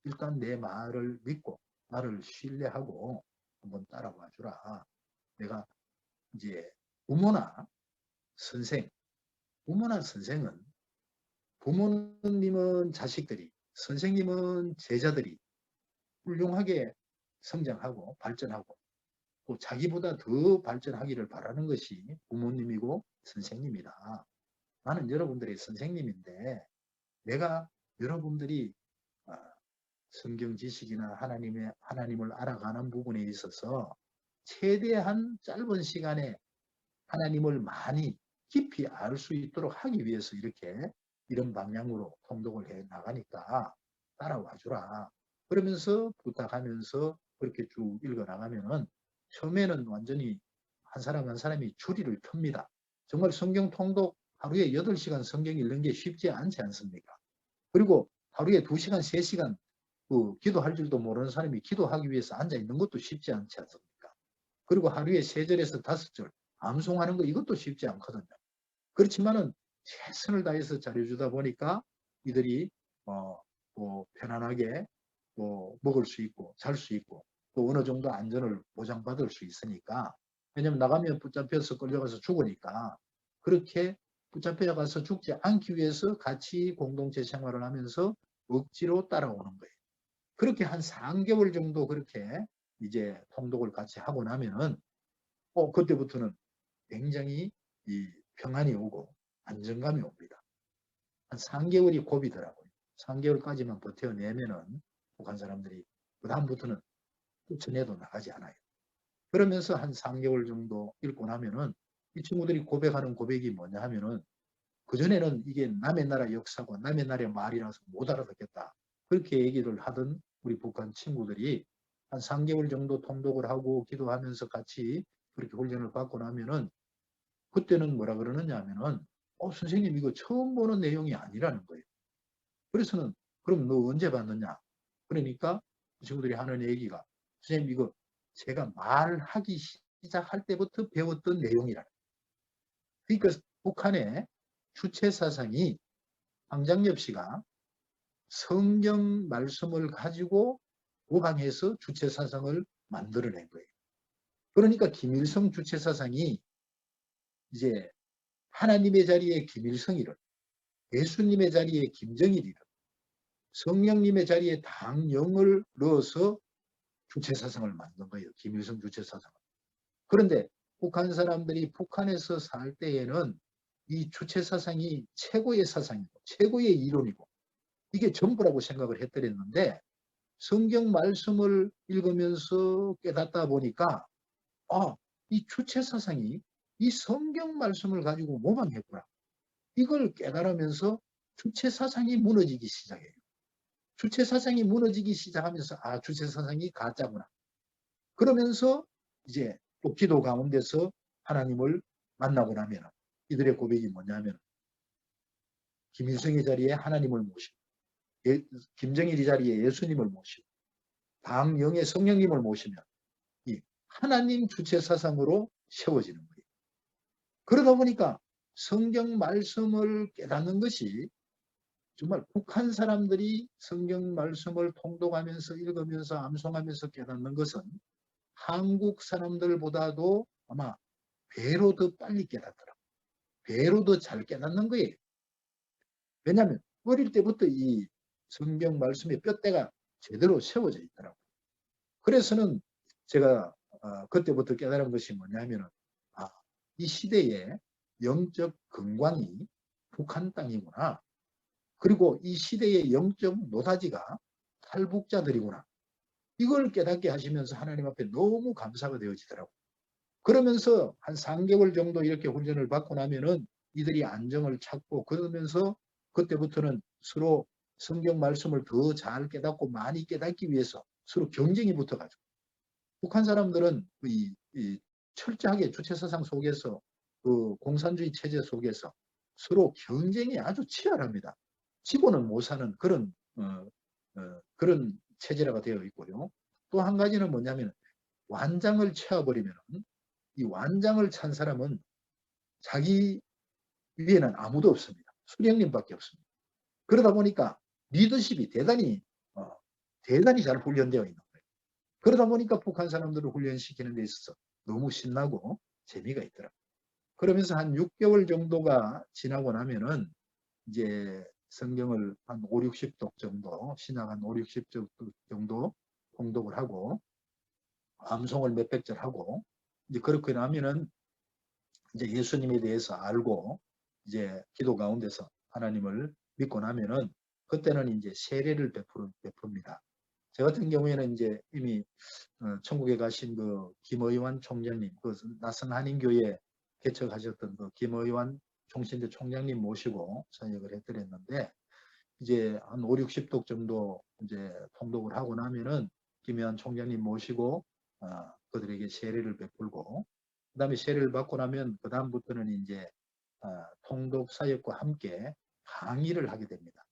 일단 내 말을 믿고 나를 신뢰하고 한번 따라와 주라. 내가 이제 부모나 선생, 부모나 선생은 부모님은 자식들이, 선생님은 제자들이 훌륭하게 성장하고 발전하고 또 자기보다 더 발전하기를 바라는 것이 부모님이고 선생님이다. 나는 여러분들의 선생님인데 내가 여러분들이 성경 지식이나 하나님을 알아가는 부분에 있어서 최대한 짧은 시간에 하나님을 많이 깊이 알 수 있도록 하기 위해서 이렇게 이런 방향으로 통독을 해 나가니까 따라와 주라. 그러면서 부탁하면서 그렇게 쭉 읽어 나가면은 처음에는 완전히 한 사람 한 사람이 줄이를 틉니다. 정말 성경 통독 하루에 8시간 성경 읽는 게 쉽지 않지 않습니까? 그리고 하루에 2시간, 3시간 기도할 줄도 모르는 사람이 기도하기 위해서 앉아 있는 것도 쉽지 않지 않습니까? 그리고 하루에 3절에서 5절 암송하는 거 이것도 쉽지 않거든요. 그렇지만은 최선을 다해서 잘해주다 보니까 이들이 편안하게 먹을 수 있고 잘 수 있고 또 어느 정도 안전을 보장받을 수 있으니까 왜냐면 나가면 붙잡혀서 끌려가서 죽으니까 그렇게 붙잡혀가서 죽지 않기 위해서 같이 공동체 생활을 하면서 억지로 따라오는 거예요. 그렇게 한 3개월 정도 그렇게 이제 통독을 같이 하고 나면은 그때부터는 굉장히 이 평안이 오고 안정감이 옵니다. 한 3개월이 고비더라고요. 3개월까지만 버텨내면은 북한 사람들이 그 다음부터는 전에도 나가지 않아요. 그러면서 한 3개월 정도 읽고 나면은 이 친구들이 고백하는 고백이 뭐냐 하면은 그전에는 이게 남의 나라 역사고 남의 나라의 말이라서 못 알아듣겠다. 그렇게 얘기를 하던 우리 북한 친구들이 한 3개월 정도 통독을 하고 기도하면서 같이 그렇게 훈련을 받고 나면은 그때는 뭐라 그러느냐 하면은 선생님 이거 처음 보는 내용이 아니라는 거예요. 그래서는 그럼 너 언제 봤느냐? 그러니까 그 친구들이 하는 얘기가 선생님 이거 제가 말하기 시작할 때부터 배웠던 내용이라는 거예요. 그러니까 북한의 주체사상이 황장엽 씨가 성경 말씀을 가지고 모방해서 주체사상을 만들어낸 거예요. 그러니까 김일성 주체사상이 이제 하나님의 자리에 김일성이를, 예수님의 자리에 김정일이를, 성령님의 자리에 당영을 넣어서 주체사상을 만든 거예요. 김일성 주체사상을. 그런데 북한 사람들이 북한에서 살 때에는 이 주체사상이 최고의 사상이고 최고의 이론이고 이게 전부라고 생각을 했더랬는데 성경 말씀을 읽으면서 깨닫다 보니까 이 주체사상이 이 성경 말씀을 가지고 모방했구나. 이걸 깨달으면서 주체사상이 무너지기 시작해요. 주체사상이 무너지기 시작하면서 주체사상이 가짜구나. 그러면서 이제 또 기도 가운데서 하나님을 만나고 나면 이들의 고백이 뭐냐면 김일성의 자리에 하나님을 모시고 김정일이 자리에 예수님을 모시고 당영의 성령님을 모시면 이 하나님 주체사상으로 세워지는 거예요. 그러다 보니까 성경 말씀을 깨닫는 것이 정말 북한 사람들이 성경 말씀을 통독하면서 읽으면서 암송하면서 깨닫는 것은 한국 사람들보다도 아마 배로 더 빨리 깨닫더라고요. 배로 더 잘 깨닫는 거예요. 왜냐하면 어릴 때부터 이 성경 말씀의 뼈대가 제대로 세워져 있더라고요. 그래서는 제가 그때부터 깨달은 것이 뭐냐면 이 시대의 영적 근광이 북한 땅이구나. 그리고 이 시대의 영적 노다지가 탈북자들이구나. 이걸 깨닫게 하시면서 하나님 앞에 너무 감사가 되어지더라고요. 그러면서 한 3개월 정도 이렇게 훈련을 받고 나면은 이들이 안정을 찾고 그러면서 그때부터는 서로 성경 말씀을 더 잘 깨닫고 많이 깨닫기 위해서 서로 경쟁이 붙어가지고 북한 사람들은 이 철저하게 주체사상 속에서 그 공산주의 체제 속에서 서로 경쟁이 아주 치열합니다. 지고는 못 사는 그런 그런 체제라가 되어 있고요. 또 한 가지는 뭐냐면 완장을 채워버리면 이 완장을 찬 사람은 자기 위에는 아무도 없습니다. 수령님밖에 없습니다. 그러다 보니까 리더십이 대단히 잘 훈련되어 있는 거예요. 그러다 보니까 북한 사람들을 훈련시키는 데 있어서 너무 신나고 재미가 있더라고요. 그러면서 한 6개월 정도가 지나고 나면은 이제 성경을 한 5, 60독 정도, 신약 한 5, 60쪽 정도 봉독을 하고 암송을 몇백 절 하고 이제 그렇게 나면은 이제 예수님에 대해서 알고 이제 기도 가운데서 하나님을 믿고 나면은 그때는 이제 세례를 베풉니다. 저 같은 경우에는 이제 이미 천국에 가신 그 김의환 총장님, 그 낯선 한인교회 개척하셨던 그 김의환 총신대 총장님 모시고 사역을 해드렸는데 이제 한 5, 60독 정도 이제 통독을 하고 나면은 김의환 총장님 모시고 그들에게 세례를 베풀고 그다음에 세례를 받고 나면 그 다음부터는 이제 통독 사역과 함께 강의를 하게 됩니다.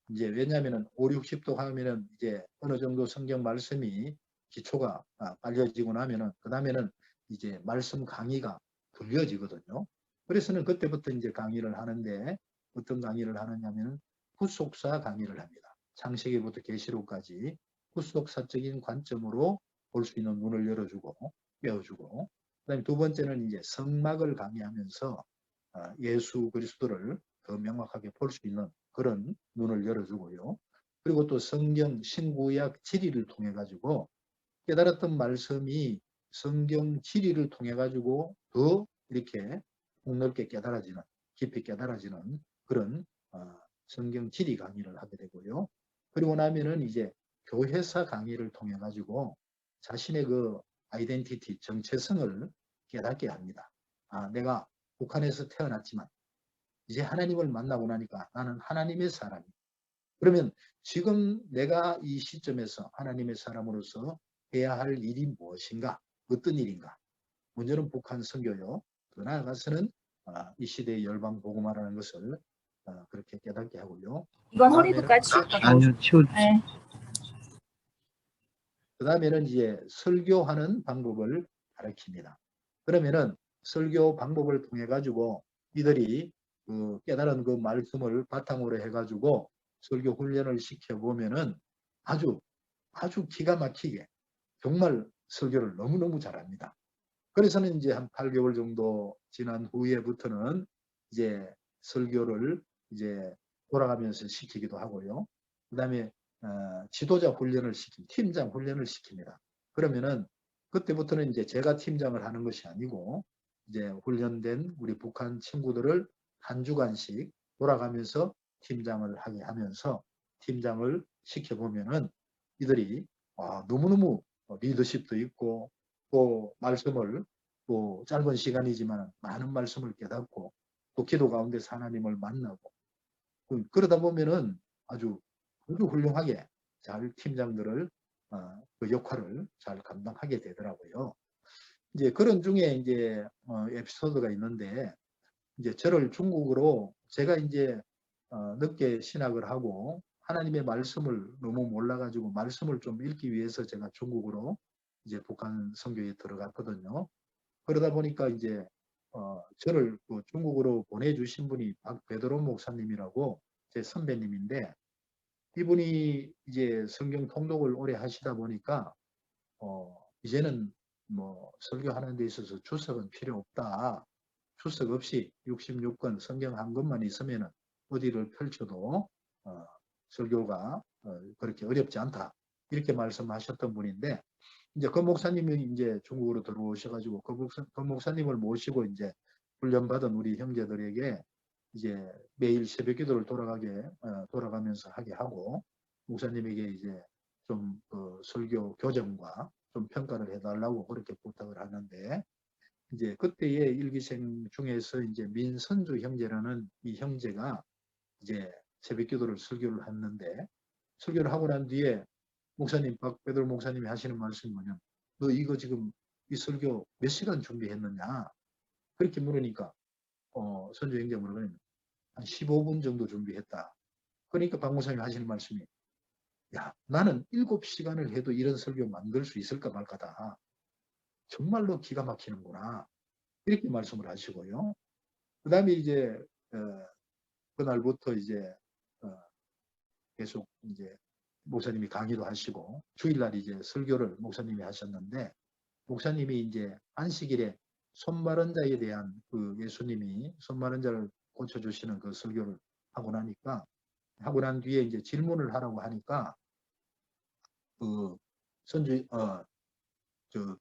이제 왜냐하면은 5, 60독 하면은 이제 어느 정도 성경 말씀이 기초가 빨려지고 나면은 그 다음에는 이제 말씀 강의가 불려지거든요. 그래서는 그때부터 이제 강의를 하는데 어떤 강의를 하느냐면은 후속사 강의를 합니다. 창세기부터 계시록까지 후속사적인 관점으로 볼 수 있는 눈을 열어주고 배워주고 그다음에 두 번째는 이제 성막을 강의하면서 예수 그리스도를 더 명확하게 볼 수 있는 그런 눈을 열어주고요. 그리고 또 성경 신구약 지리를 통해 가지고 깨달았던 말씀이 성경 지리를 통해 가지고 더 이렇게 폭넓게 깨달아지는 깊이 깨달아지는 그런 성경 지리 강의를 하게 되고요. 그리고 나면은 이제 교회사 강의를 통해 가지고 자신의 그 아이덴티티 정체성을 깨닫게 합니다. 내가 북한에서 태어났지만 이제 하나님을 만나고 나니까 나는 하나님의 사람이. 그러면 지금 내가 이 시점에서 하나님의 사람으로서 해야 할 일이 무엇인가? 어떤 일인가? 먼저는 북한 선교요. 더 나아가서는 이 시대의 열방 복음화라는 것을 그렇게 깨닫게 하고요. 이건 허리도까지 치울까? 아니요, 치우. 네. 그 다음에는 이제 설교하는 방법을 가르칩니다. 그러면은 설교 방법을 통해 가지고 이들이 그 깨달은 그 말씀을 바탕으로 해가지고 설교 훈련을 시켜보면은 아주 기가 막히게 정말 설교를 너무너무 잘합니다. 그래서는 이제 한 8개월 정도 지난 후에부터는 이제 설교를 이제 돌아가면서 시키기도 하고요. 그 다음에 지도자 훈련을 팀장 훈련을 시킵니다. 그러면은 그때부터는 이제 제가 팀장을 하는 것이 아니고 이제 훈련된 우리 북한 친구들을 한 주간씩 돌아가면서 팀장을 하게 하면서 팀장을 시켜보면은 이들이 너무너무 리더십도 있고 또 말씀을 또 짧은 시간이지만 많은 말씀을 깨닫고 또 기도 가운데서 하나님을 만나고 그러다 보면은 아주 훌륭하게 잘 팀장들을 그 역할을 잘 감당하게 되더라고요. 이제 그런 중에 이제 에피소드가 있는데 이제 저를 중국으로 제가 이제 늦게 신학을 하고 하나님의 말씀을 너무 몰라가지고 말씀을 좀 읽기 위해서 제가 중국으로 이제 북한 선교에 들어갔거든요. 그러다 보니까 이제 저를 그 중국으로 보내주신 분이 박베드로 목사님이라고 제 선배님인데 이분이 이제 성경 통독을 오래 하시다 보니까 이제는 뭐 설교하는 데 있어서 주석은 필요 없다. 주석 없이 66권 성경 한 권만 있으면 어디를 펼쳐도 설교가 그렇게 어렵지 않다. 이렇게 말씀하셨던 분인데 이제 그 목사님이 이제 중국으로 들어오셔가지고 그 목사님을 모시고 이제 훈련받은 우리 형제들에게 이제 매일 새벽 기도를 돌아가면서 하게 하고 목사님에게 이제 좀 그 설교 교정과 좀 평가를 해달라고 그렇게 부탁을 하는데 이제 그때의 일기생 중에서 이제 민선주 형제라는 이 형제가 이제 새벽 기도를 설교를 했는데 설교를 하고 난 뒤에 목사님 박베드로 목사님이 하시는 말씀이 뭐냐면 너 이거 지금 이 설교 몇 시간 준비했느냐 그렇게 물으니까 선조 형제 뭐라 그러냐면 한 15분 정도 준비했다. 그러니까 박 목사님이 하시는 말씀이 야, 나는 7시간을 해도 이런 설교 만들 수 있을까 말까다. 정말로 기가 막히는구나. 이렇게 말씀을 하시고요. 그 다음에 이제 그날부터 이제 계속 이제 목사님이 강의도 하시고 주일날 이제 설교를 목사님이 하셨는데 목사님이 이제 안식일에 손마른 자에 대한 그 예수님이 손마른 자를 고쳐주시는 그 설교를 하고 나니까 하고 난 뒤에 이제 질문을 하라고 하니까 그 선주 저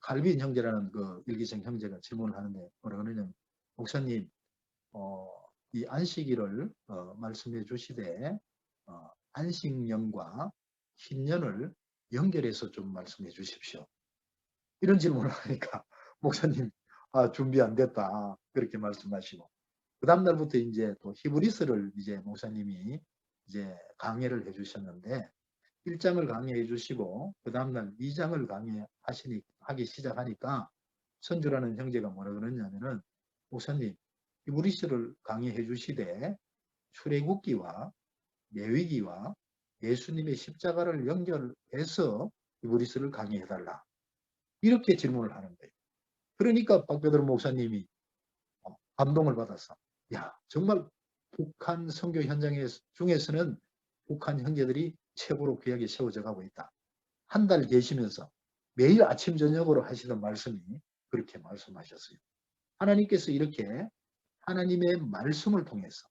칼빈 형제라는 그 일기생 형제가 질문을 하는데 뭐라 그러냐면 목사님 이 안식일을 말씀해 주시되 안식년과 신년을 연결해서 좀 말씀해 주십시오. 이런 질문을 하니까 목사님 준비 안 됐다 그렇게 말씀하시고 그 다음 날부터 이제 또 히브리서를 이제 목사님이 이제 강의를 해주셨는데 1장을 강의해 주시고 그 다음날 2장을 하기 시작하니까 선주라는 형제가 뭐라 그러냐면은 목사님 히브리서를 강의해 주시되 출애굽기와 레위기와 예수님의 십자가를 연결해서 히브리서를 강의해 달라. 이렇게 질문을 하는 거예요. 그러니까 박베드로 목사님이 감동을 받아서 야 정말 북한 선교 현장 중에서는 북한 형제들이 최고로 귀하게 세워져 가고 있다. 한 달 계시면서 매일 아침 저녁으로 하시던 말씀이 그렇게 말씀하셨어요. 하나님께서 이렇게 하나님의 말씀을 통해서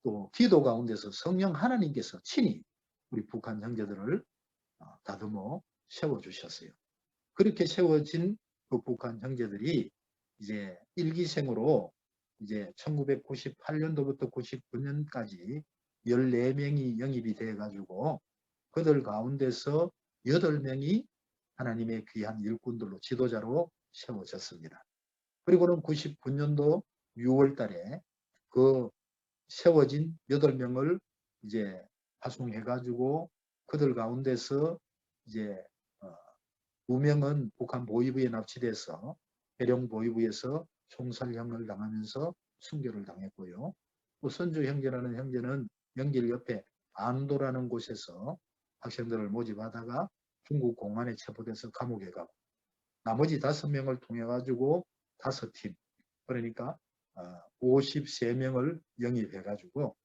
또 기도 가운데서 성령 하나님께서 친히 우리 북한 형제들을 다듬어 세워주셨어요. 그렇게 세워진 그 북한 형제들이 이제 일기생으로 이제 1998년도부터 99년까지 14명이 영입이 돼 가지고 그들 가운데서 8명이 하나님의 귀한 일꾼들로 지도자로 세워졌습니다. 그리고는 99년도 6월 달에 그 세워진 8명을 이제 파송해 가지고 그들 가운데서 이제 2명은 북한 보위부에 납치돼서 해령 보위부에서 총살형을 당하면서 순교를 당했고요. 또 선주 형제라는 형제는 영길 옆에 안도라는 곳에서 학생들을 모집하다가 중국 공안에 체포돼서 감옥에 가고 나머지 5명을 통해 가지고 5팀 그러니까 53명을 영입해 가지고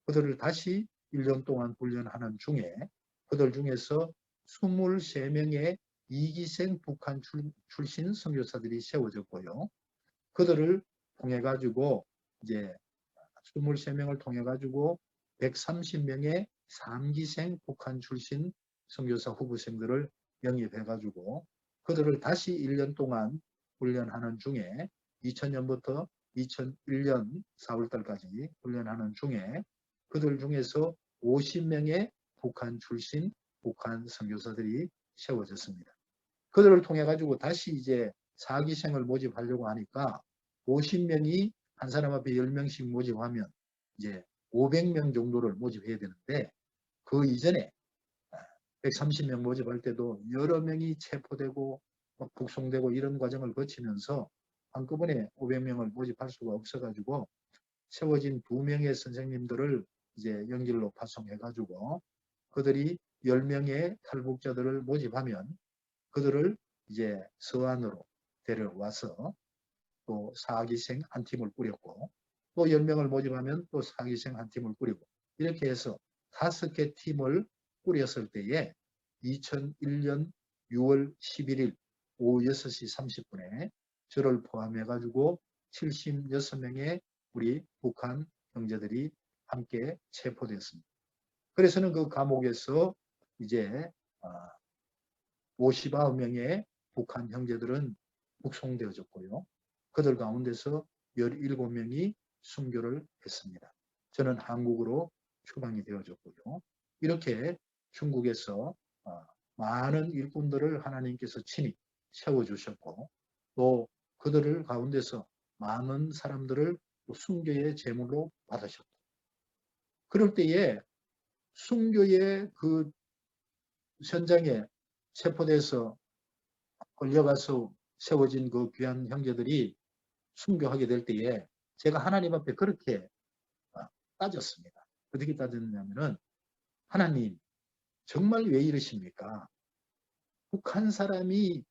그들을 다시 1년 동안 훈련하는 중에 그들 중에서 23명의 2기생 북한 출신 선교사들이 세워졌고요. 그들을 통해 가지고 이제 23명을 통해 가지고 130명의 3기생 북한 출신 선교사 후보생들을 영입해 가지고 그들을 다시 1년 동안 훈련하는 중에 2000년부터 2001년 4월달까지 훈련하는 중에 그들 중에서 50명의 북한 출신 북한 선교사들이 세워졌습니다. 그들을 통해 가지고 다시 이제 4기생을 모집하려고 하니까 50명이 한 사람 앞에 10명씩 모집하면 이제 500명 정도를 모집해야 되는데 그 이전에 130명 모집할 때도 여러 명이 체포되고 북송되고 이런 과정을 거치면서 한꺼번에 500명을 모집할 수가 없어가지고 세워진 2명의 선생님들을 이제 연길로 파송해 가지고 그들이 10명의 탈북자들을 모집하면 그들을 이제 서안으로 데려와서 또 4기생 한 팀을 꾸렸고 또 10명을 모집하면 또 4기생 한 팀을 꾸리고 이렇게 해서 5개 팀을 꾸렸을 때에 2001년 6월 11일 오후 6시 30분에 저를 포함해 가지고 76명의 우리 북한 형제들이 함께 체포됐습니다. 그래서는 그 감옥에서 이제 59명의 북한 형제들은 북송되어졌고요. 그들 가운데서 17명이 순교를 했습니다. 저는 한국으로 추방이 되어졌고요. 이렇게 중국에서 많은 일꾼들을 하나님께서 친히 세워주셨고 또 그들을 가운데서 많은 사람들을 순교의 제물로 받으셨고 그럴 때에 순교의 그 현장에 체포돼서 끌려가서 세워진 그 귀한 형제들이 순교하게 될 때에 제가 하나님 앞에 그렇게 따졌습니다. 어떻게 따졌냐면은 하나님 정말 왜 이러십니까? 북한 사람이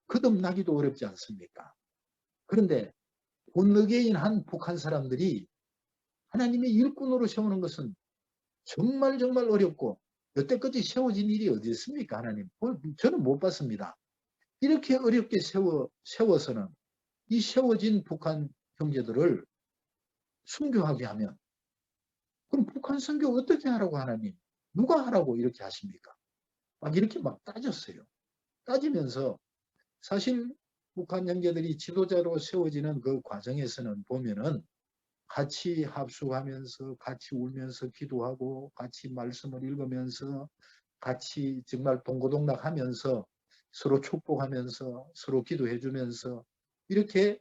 거듭나기도 어렵지 않습니까? 그런데 본어게인 한 북한 사람들이 하나님의 일꾼으로 세우는 것은 정말 정말 어렵고 여태까지 세워진 일이 어디 있습니까? 하나님. 저는 못 봤습니다. 이렇게 어렵게 세워서는 이 세워진 북한 형제들을 순교하게 하면 그럼 북한 선교 어떻게 하라고 하나님? 누가 하라고 이렇게 하십니까? 막 이렇게 막 따졌어요. 따지면서 사실 북한 형제들이 지도자로 세워지는 그 과정에서는 보면은 같이 합숙하면서 같이 울면서 기도하고 같이 말씀을 읽으면서 같이 정말 동고동락하면서 서로 축복하면서 서로 기도해 주면서 이렇게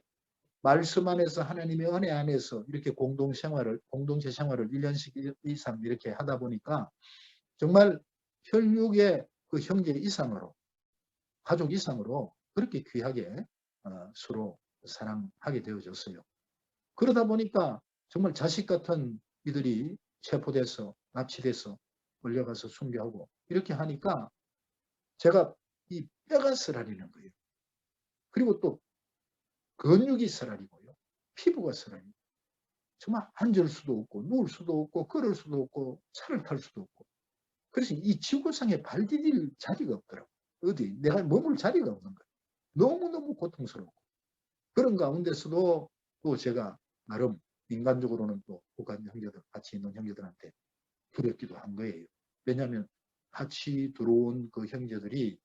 말씀 안에서 하나님의 은혜 안에서 이렇게 공동체 생활을 1년씩 이상 이렇게 하다 보니까 정말 혈육의 그 형제 이상으로 가족 이상으로 그렇게 귀하게 서로 사랑하게 되어졌어요. 그러다 보니까 정말 자식 같은 이들이 체포돼서 납치돼서 끌려가서 순교하고 이렇게 하니까 제가 이 뼈가 쓰라리는 거예요. 그리고 또 근육이 쓰라리고요. 피부가 쓰라리고 정말 앉을 수도 없고 누울 수도 없고 걸을 수도 없고 차를 탈 수도 없고 그래서 이 지구상에 발 디딜 자리가 없더라고요. 어디 내가 머물 자리가 없는 거예요. 너무너무 고통스럽고 그런 가운데서도 또 제가 나름 인간적으로는 또 북한 형제들 같이 있는 형제들한테 두렵기도 한 거예요. 왜냐하면 같이 들어온 그 형제들이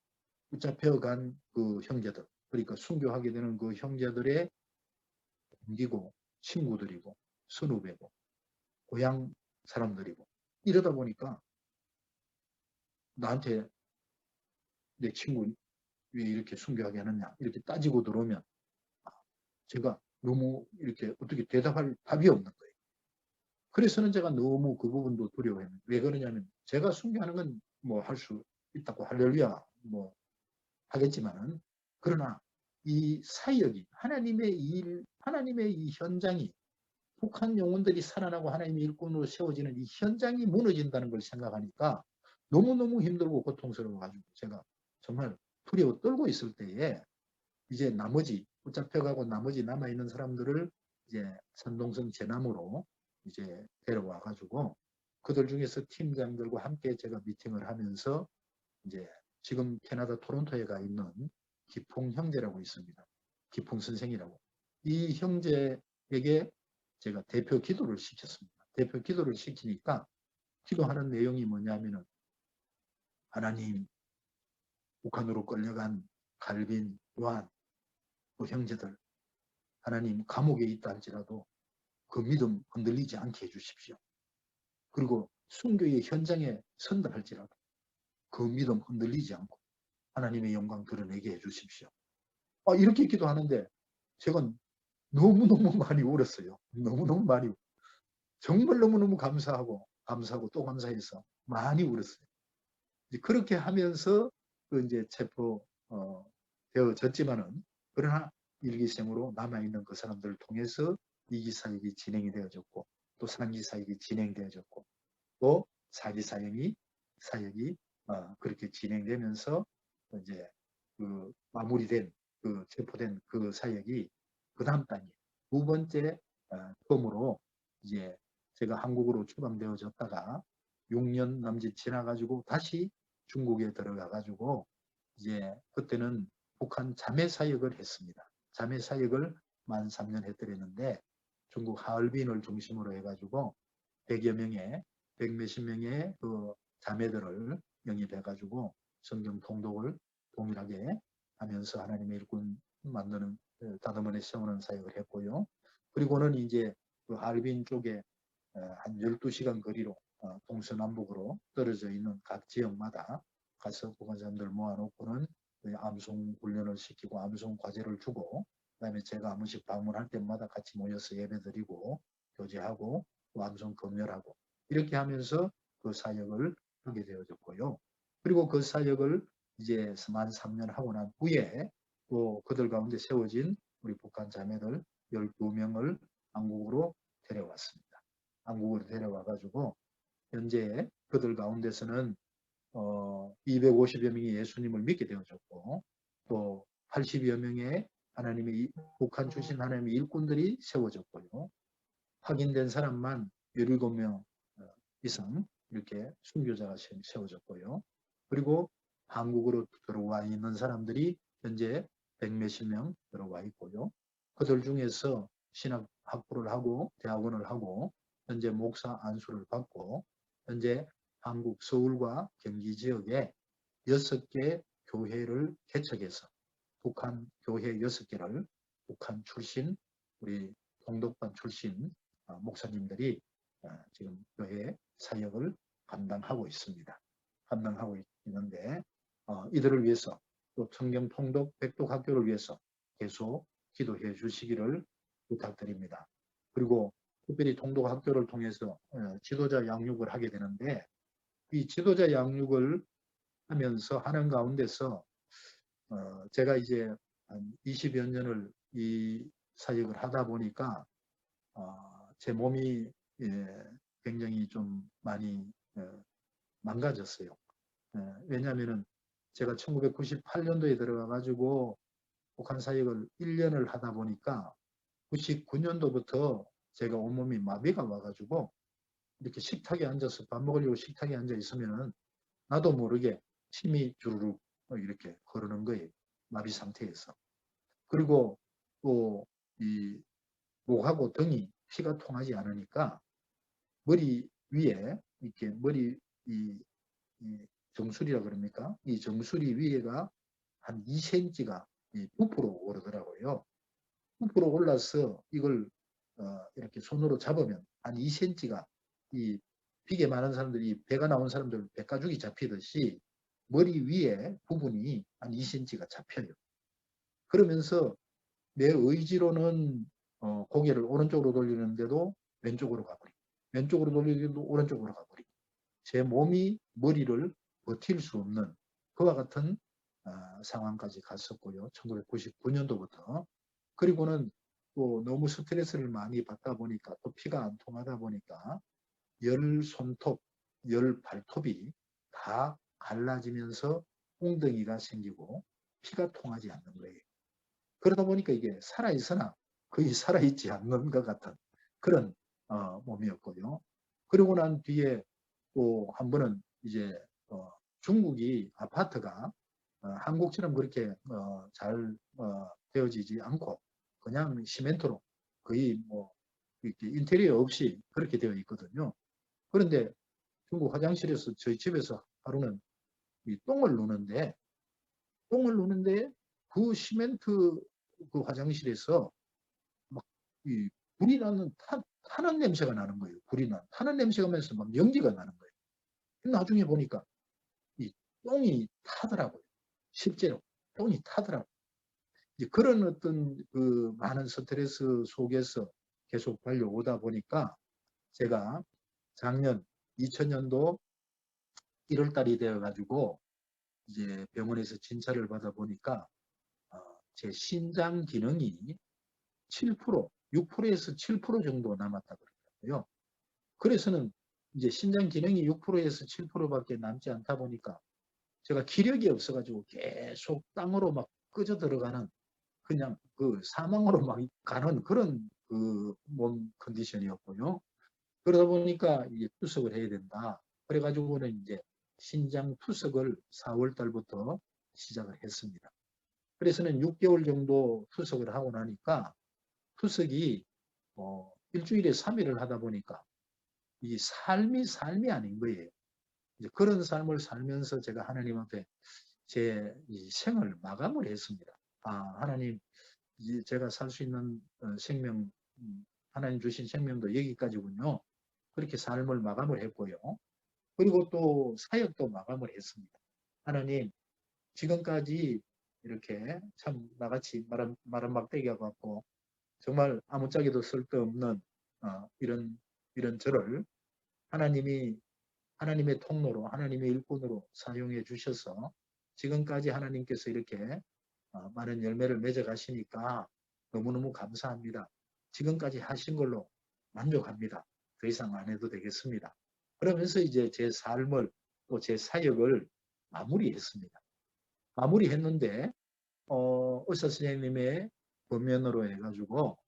붙잡혀간 그 형제들 그러니까 순교하게 되는 그 형제들의 동기고 친구들이고 선후배고 고향 사람들이고 이러다 보니까 나한테 내 친구 왜 이렇게 순교하게 하느냐 이렇게 따지고 들어오면 제가 너무 이렇게 어떻게 대답할 답이 없는 거예요. 그래서는 제가 너무 그 부분도 두려워했는데 왜 그러냐면 제가 순교하는 건 뭐 할 수 있다고 할렐루야 뭐 하겠지만은 그러나 이 사역이 하나님의 일 하나님의 이 현장이 북한 영혼들이 살아나고 하나님의 일꾼으로 세워지는 이 현장이 무너진다는 걸 생각하니까 너무너무 힘들고 고통스러워 가지고 제가 정말 두려워 떨고 있을 때에 이제 나머지 붙잡혀가고 나머지 남아있는 사람들을 이제 산동성 제남으로 이제 데려와 가지고 그들 중에서 팀장들과 함께 제가 미팅을 하면서 이제 지금 캐나다 토론토에 가 있는 기풍 형제라고 있습니다. 기풍 선생이라고. 이 형제에게 제가 대표 기도를 시켰습니다. 대표 기도를 시키니까 기도하는 내용이 뭐냐면은 하나님 북한으로 끌려간 갈빈, 요한, 그 형제들 하나님 감옥에 있다 할지라도 그 믿음 흔들리지 않게 해주십시오. 그리고 순교의 현장에 선다 할지라도 그 믿음 흔들리지 않고 하나님의 영광 드러내게 해주십시오. 이렇게 기도하는데 제가 너무너무 많이 울었어요. 너무너무 많이 정말 너무너무 감사하고 또 감사해서 많이 울었어요. 그렇게 하면서 그 이제 체포 되어졌지만은 그러나 일기생으로 남아있는 그 사람들을 통해서 2기 사역이 진행이 되어졌고 또 3기 사역이 진행되어졌고 또 4기 사역이 그렇게 진행되면서 이제 그 마무리된 그 체포된 그 사역이 그 다음 단계 두 번째 텀으로 이제 제가 한국으로 추방되어졌다가 6년 남짓 지나가지고 다시 중국에 들어가 가지고 이제 그때는 북한 자매 사역을 했습니다. 자매 사역을 만 3년 해드렸는데 중국 하얼빈을 중심으로 해가지고 100여 명의 100몇십 명의 그 자매들을 영입해가지고 성경 통독을 동일하게 하면서 하나님의 일꾼 만드는 다듬어내 세우는 사역을 했고요. 그리고는 이제 그 하얼빈 쪽에 한 12시간 거리로 동서남북으로 떨어져 있는 각 지역마다 가서 북한 사람들 모아놓고는 암송 훈련을 시키고 암송 과제를 주고 그다음에 제가 한 번씩 방문할 때마다 같이 모여서 예배드리고 교제하고 또 암송 검열하고 이렇게 하면서 그 사역을 하게 되어졌고요. 그리고 그 사역을 이제 만 3년 하고 난 후에 또 그들 가운데 세워진 우리 북한 자매들 12명을 한국으로 데려왔습니다. 한국으로 데려와 가지고 현재 그들 가운데서는 250여 명이 예수님을 믿게 되어졌고 또 80여 명의 하나님의 북한 출신 하나님의 일꾼들이 세워졌고요. 확인된 사람만 17명 이상 이렇게 순교자가 세워졌고요. 그리고 한국으로 들어와 있는 사람들이 현재 100몇십 명 들어와 있고요. 그들 중에서 신학 학부를 하고 대학원을 하고 현재 목사 안수를 받고 현재 한국 서울과 경기 지역에 6개 교회를 개척해서 북한 교회 6개를 북한 출신 우리 동독반 출신 목사님들이 지금 교회 사역을 감당하고 있습니다. 감당하고 있는데 이들을 위해서 또 청경 통독 백독 학교를 위해서 계속 기도해 주시기를 부탁드립니다. 그리고 특별히 통독 학교를 통해서 지도자 양육을 하게 되는데 이 지도자 양육을 하면서 하는 가운데서 제가 이제 한 20여 년을 이 사역을 하다 보니까 제 몸이 굉장히 좀 많이 망가졌어요. 왜냐하면은 제가 1998년도에 들어가 가지고 북한 사역을 1년을 하다 보니까 99년도부터 제가 온몸이 마비가 와가지고 이렇게 식탁에 앉아서 밥 먹으려고 식탁에 앉아 있으면은 나도 모르게 침이 주르륵 이렇게 흐르는 거예요. 마비 상태에서. 그리고 또 이 목하고 등이 피가 통하지 않으니까 머리 위에 이렇게 머리 이 정수리라 그럽니까? 이 정수리 위에가 한 2cm가 부풀어 오르더라고요. 부풀어 올라서 이걸 이렇게 손으로 잡으면 한 2cm가 이 비계 많은 사람들이 배가 나온 사람들 배가죽이 잡히듯이 머리 위에 부분이 한 2cm가 잡혀요. 그러면서 내 의지로는 고개를 오른쪽으로 돌리는데도 왼쪽으로 가버리고 왼쪽으로 돌리기도 오른쪽으로 가버리고 제 몸이 머리를 버틸 수 없는 그와 같은 상황까지 갔었고요. 1999년도부터. 그리고는 또 너무 스트레스를 많이 받다 보니까 또 피가 안 통하다 보니까 열 손톱, 열 발톱이 다 갈라지면서 웅덩이가 생기고 피가 통하지 않는 거예요. 그러다 보니까 이게 살아있으나 거의 살아있지 않는 것 같은 그런 몸이었고요. 그리고 난 뒤에 또 한 번은 이제 중국이 아파트가 한국처럼 그렇게 잘 되어지지 않고 그냥 시멘트로 거의 뭐 이렇게 인테리어 없이 그렇게 되어 있거든요. 그런데 중국 화장실에서 저희 집에서 하루는 이 똥을 누는데 그 시멘트 그 화장실에서 막 이 불이 나는 타는 냄새가 나는 거예요. 불이 타는 냄새가 나면서 막 연기가 나는 거예요. 나중에 보니까 이 똥이 타더라고요. 실제로 똥이 타더라고요. 이제 그런 어떤 그 많은 스트레스 속에서 계속 달려오다 보니까 제가 작년 2000년도 1월 달이 되어 가지고 이제 병원에서 진찰을 받아 보니까 제 신장 기능이 7%, 6%에서 7% 정도 남았다 그러더라고요. 그래서는 이제 신장 기능이 6%에서 7%밖에 남지 않다 보니까 제가 기력이 없어가지고 계속 땅으로 막 꺼져 들어가는 그냥 그 사망으로 막 가는 그런 그 몸 컨디션이었고요. 그러다 보니까 이제 투석을 해야 된다. 그래가지고는 이제 신장 투석을 4월 달부터 시작을 했습니다. 그래서는 6개월 정도 투석을 하고 나니까 투석이 일주일에 3일을 하다 보니까 이 삶이 아닌 거예요. 이제 그런 삶을 살면서 제가 하나님 앞에 제 이 생을 마감을 했습니다. 하나님, 이제 제가 살 수 있는 생명, 하나님 주신 생명도 여기까지군요. 그렇게 삶을 마감을 했고요. 그리고 또 사역도 마감을 했습니다. 하나님, 지금까지 이렇게 참 나같이 마른 막대기와 같고 정말 아무짝에도 쓸데없는 이런 저를 하나님의 통로로 하나님의 일꾼으로 사용해 주셔서 지금까지 하나님께서 이렇게 많은 열매를 맺어 가시니까 너무너무 감사합니다. 지금까지 하신 걸로 만족합니다. 더 이상 안 해도 되겠습니다. 그러면서 이제 제 삶을 또 제 사역을 마무리했습니다. 마무리했는데 의사 선생님의 권면으로 해가지고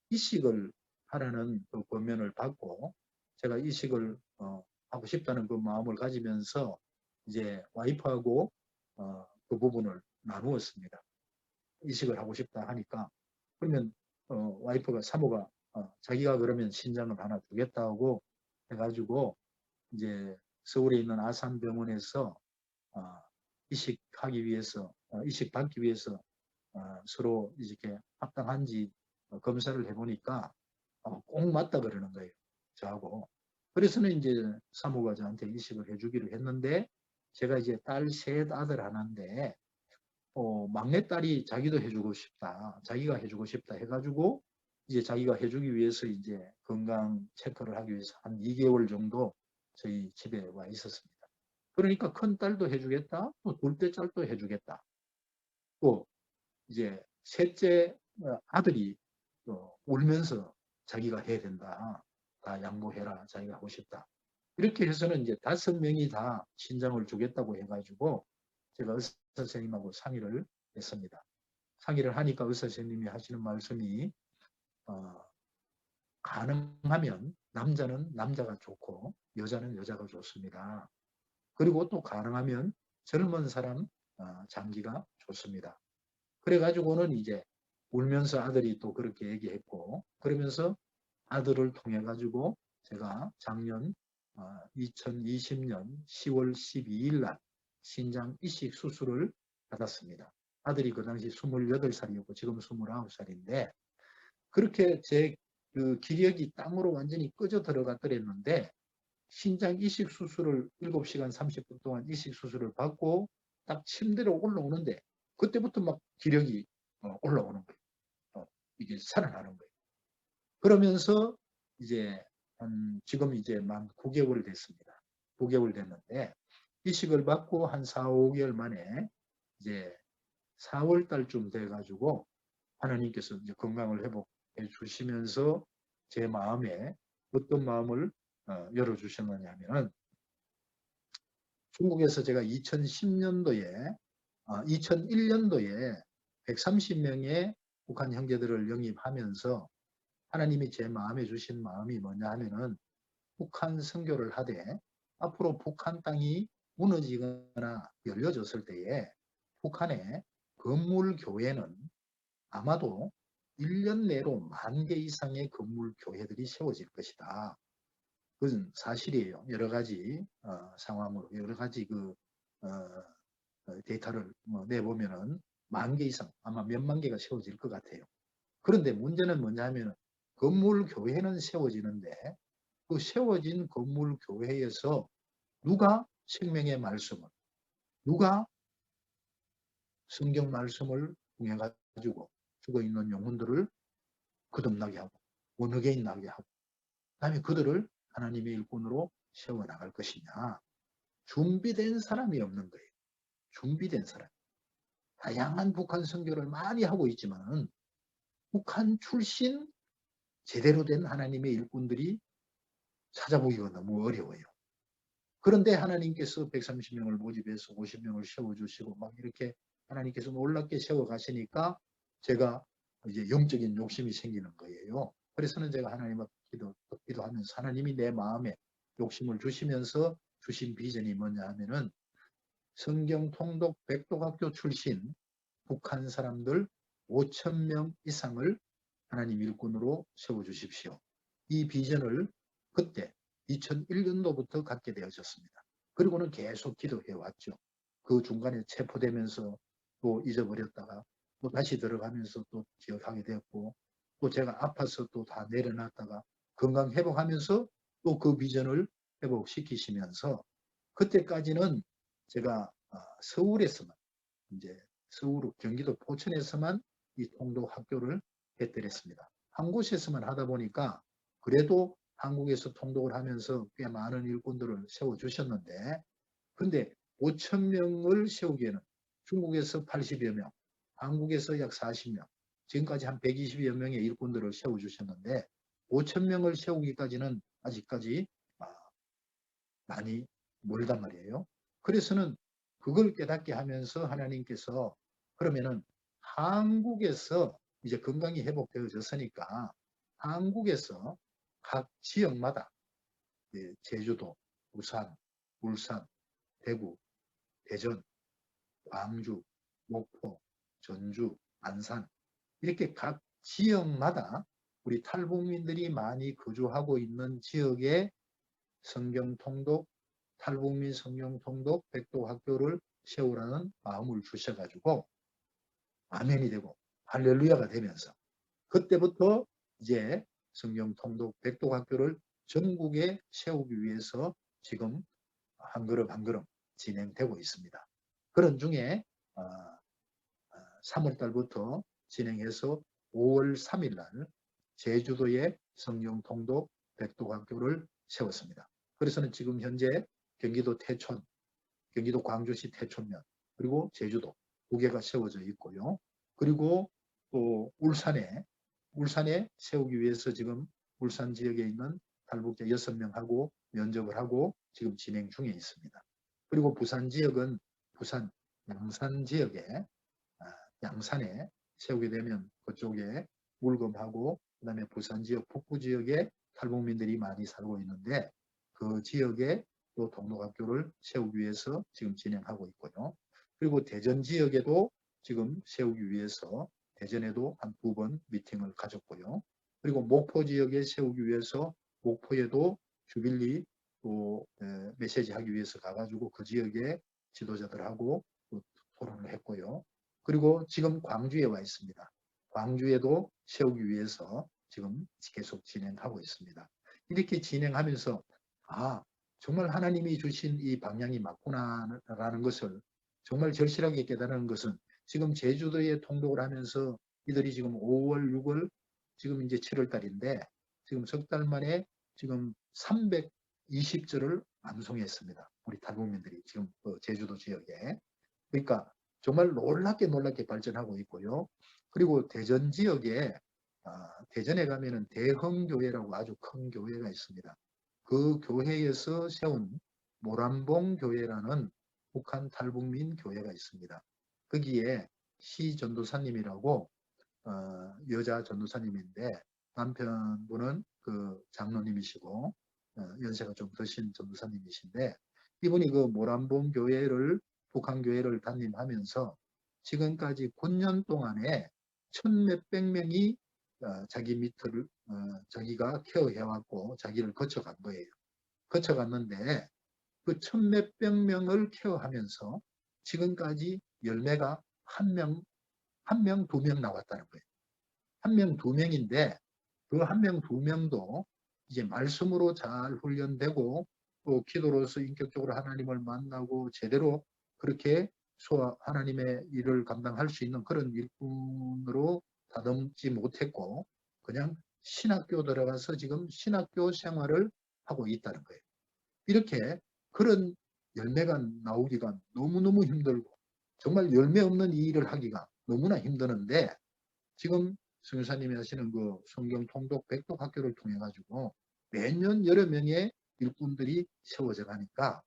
이식을 하라는 그 권면을 받고 제가 이식을 하고 싶다는 그 마음을 가지면서 이제 와이프하고 그 부분을 나누었습니다. 이식을 하고 싶다 하니까 그러면 와이프가 사모가 자기가 그러면 신장을 하나 주겠다고 해가지고 이제 서울에 있는 아산병원에서 이식하기 위해서 이식 받기 위해서 서로 이렇게 합당한지 검사를 해보니까 꼭 맞다 그러는 거예요. 저하고. 그래서는 이제 사모가 저한테 이식을 해주기로 했는데 제가 이제 딸 셋 아들 하나인데 막내딸이 자기도 해주고 싶다. 자기가 해주고 싶다 해가지고 이제 자기가 해주기 위해서 이제 건강 체크를 하기 위해서 한 2개월 정도 저희 집에 와 있었습니다. 그러니까 큰 딸도 해주겠다. 또 둘째 딸도 해주겠다. 또 이제 셋째 아들이 울면서 자기가 해야 된다. 다 양보해라. 자기가 하고 싶다. 이렇게 해서는 이제 5명이 다 신장을 주겠다고 해가지고 제가 의사 선생님하고 상의를 했습니다. 상의를 하니까 의사 선생님이 하시는 말씀이 가능하면 남자는 남자가 좋고 여자는 여자가 좋습니다. 그리고 또 가능하면 젊은 사람 장기가 좋습니다. 그래가지고는 이제 울면서 아들이 또 그렇게 얘기했고 그러면서 아들을 통해 가지고 제가 작년 2020년 10월 12일 날 신장 이식 수술을 받았습니다. 아들이 그 당시 28살이었고 지금 29살인데 그렇게 제 그 기력이 땅으로 완전히 꺼져 들어갔더랬는데 신장 이식 수술을 7시간 30분 동안 이식 수술을 받고 딱 침대로 올라오는데 그때부터 막 기력이 올라오는 거예요. 이게 살아나는 거예요. 그러면서 이제 지금 이제 만 9개월 됐습니다. 9개월 됐는데 이식을 받고 한 4, 5개월 만에 이제 4월 달쯤 돼가지고 하나님께서 이제 건강을 회복해 주시면서 제 마음에 어떤 마음을 열어주셨느냐 하면은 중국에서 제가 2010년도에 2001년도에 130명의 북한 형제들을 영입하면서 하나님이 제 마음에 주신 마음이 뭐냐 하면은 북한 선교를 하되 앞으로 북한 땅이 무너지거나 열려졌을 때에 북한의 건물 교회는 아마도 1년 내로 10,000개 이상의 건물 교회들이 세워질 것이다. 그건 사실이에요. 여러 가지 상황으로 여러 가지 그 데이터를 내보면은 10,000개 이상 아마 몇만 개가 세워질 것 같아요. 그런데 문제는 뭐냐 하면 건물 교회는 세워지는데 그 세워진 건물 교회에서 누가 생명의 말씀을 누가 성경 말씀을 통해 가지고 죽어있는 영혼들을 거듭나게 하고 원어게인 나게 하고 그다음에 그들을 하나님의 일꾼으로 세워나갈 것이냐. 준비된 사람이 없는 거예요. 준비된 사람. 다양한 북한 선교를 많이 하고 있지만 북한 출신 제대로 된 하나님의 일꾼들이 찾아보기가 너무 어려워요. 그런데 하나님께서 130명을 모집해서 50명을 세워주시고 막 이렇게 하나님께서 놀랍게 세워가시니까 제가 이제 영적인 욕심이 생기는 거예요. 그래서는 제가 하나님 앞에 기도하면서 하나님이 내 마음에 욕심을 주시면서 주신 비전이 뭐냐 하면은 성경 통독 백독학교 출신 북한 사람들 5,000명 이상을 하나님 일꾼으로 세워주십시오. 이 비전을 그때 2001년도부터 갖게 되어졌습니다. 그리고는 계속 기도해 왔죠. 그 중간에 체포되면서 또 잊어버렸다가 또 다시 들어가면서 또 기억하게 되었고 또 제가 아파서 또 다 내려놨다가 건강 회복하면서 또 그 비전을 회복시키시면서 그때까지는 제가 서울에서만 이제 서울 경기도 포천에서만 이 통독 학교를 했더랬습니다. 한 곳에서만 하다 보니까 그래도 한국에서 통독을 하면서 꽤 많은 일꾼들을 세워주셨는데 근데 5,000명을 세우기에는 중국에서 80여 명, 한국에서 약 40명, 지금까지 한 120여 명의 일꾼들을 세워주셨는데 5,000명을 세우기까지는 아직까지 많이 멀단 말이에요. 그래서는 그걸 깨닫게 하면서 하나님께서 그러면은 한국에서 이제 건강이 회복되어졌으니까 한국에서 각 지역마다 제주도, 부산, 울산, 대구, 대전, 광주, 목포, 전주, 안산 이렇게 각 지역마다 우리 탈북민들이 많이 거주하고 있는 지역에 성경통독, 탈북민 성경통독 백도학교를 세우라는 마음을 주셔가지고 아멘이 되고 할렐루야가 되면서 그때부터 이제 성경통독 백도학교를 전국에 세우기 위해서 지금 한 걸음 한 걸음 진행되고 있습니다. 그런 중에 3월 달부터 진행해서 5월 3일 날 제주도에 성경통독 백도학교를 세웠습니다. 그래서는 지금 현재 경기도 태촌, 경기도 광주시 태촌면, 그리고 제주도 두 개가 세워져 있고요. 그리고 또 울산에 세우기 위해서 지금 울산 지역에 있는 탈북자 6명하고 면접을 하고 지금 진행 중에 있습니다. 그리고 부산 지역은 부산 양산 지역에 양산에 세우게 되면 그쪽에 울검하고 그다음에 부산 지역 북부 지역에 탈북민들이 많이 살고 있는데 그 지역에 또 통독학교를 세우기 위해서 지금 진행하고 있고요. 그리고 대전 지역에도 지금 세우기 위해서 대전에도 한 2번 미팅을 가졌고요. 그리고 목포 지역에 세우기 위해서 목포에도 주빌리 또 메시지 하기 위해서 가가지고 그 지역의 지도자들하고 또 토론을 했고요. 그리고 지금 광주에 와 있습니다. 광주에도 세우기 위해서 지금 계속 진행하고 있습니다. 이렇게 진행하면서 정말 하나님이 주신 이 방향이 맞구나라는 것을 정말 절실하게 깨달은 것은 지금 제주도에 통독을 하면서 이들이 지금 5월, 6월, 지금 이제 7월 달인데 지금 석 달 만에 지금 320절을 암송했습니다. 우리 탈북민들이 지금 제주도 지역에. 그러니까 정말 놀랍게 발전하고 있고요. 그리고 대전 지역에 대전에 가면은 대흥교회라고 아주 큰 교회가 있습니다. 그 교회에서 세운 모란봉 교회라는 북한 탈북민 교회가 있습니다. 거기에 시 전도사님이라고 여자 전도사님인데 남편분은 그 장로님이시고 연세가 좀 드신 전도사님이신데 이분이 그 모란봉 교회를 북한 교회를 담임하면서 지금까지 9년 동안에 1,몇백 명이 자기 밑을 자기가 케어해왔고 자기를 거쳐간 거예요. 거쳐갔는데 그 1,몇백 명을 케어하면서 지금까지 열매가 한 명, 2명 나왔다는 거예요. 1명, 2명인데 그 1명, 2명도 이제 말씀으로 잘 훈련되고 또 기도로서 인격적으로 하나님을 만나고 제대로 그렇게 하나님의 일을 감당할 수 있는 그런 일꾼으로 다듬지 못했고 그냥 신학교 들어가서 지금 신학교 생활을 하고 있다는 거예요. 이렇게 그런 열매가 나오기가 너무너무 힘들고 정말 열매 없는 이 일을 하기가 너무나 힘드는데 지금 성교사님이 하시는 그 성경 통독 백독 학교를 통해 가지고 매년 여러 명의 일꾼들이 세워져 가니까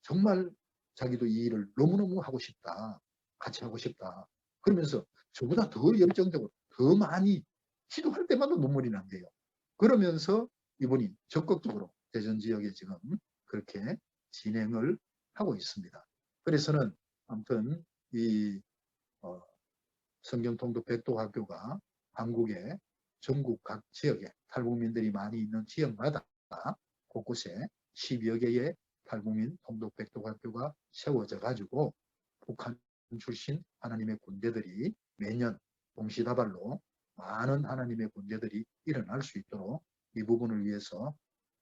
정말 자기도 이 일을 너무너무 하고 싶다. 같이 하고 싶다. 그러면서 저보다 더 열정적으로 더 많이 기도할 때마다 눈물이 난대요. 그러면서 이분이 적극적으로 대전 지역에 지금 그렇게 진행을 하고 있습니다. 그래서는 아무튼 이 성경통독 백독학교가 한국의 전국 각 지역에 탈북민들이 많이 있는 지역마다 곳곳에 10여 개의 탈북민 통독 백독학교가 세워져 가지고 북한 출신 하나님의 군대들이 매년 동시다발로 많은 하나님의 군대들이 일어날 수 있도록 이 부분을 위해서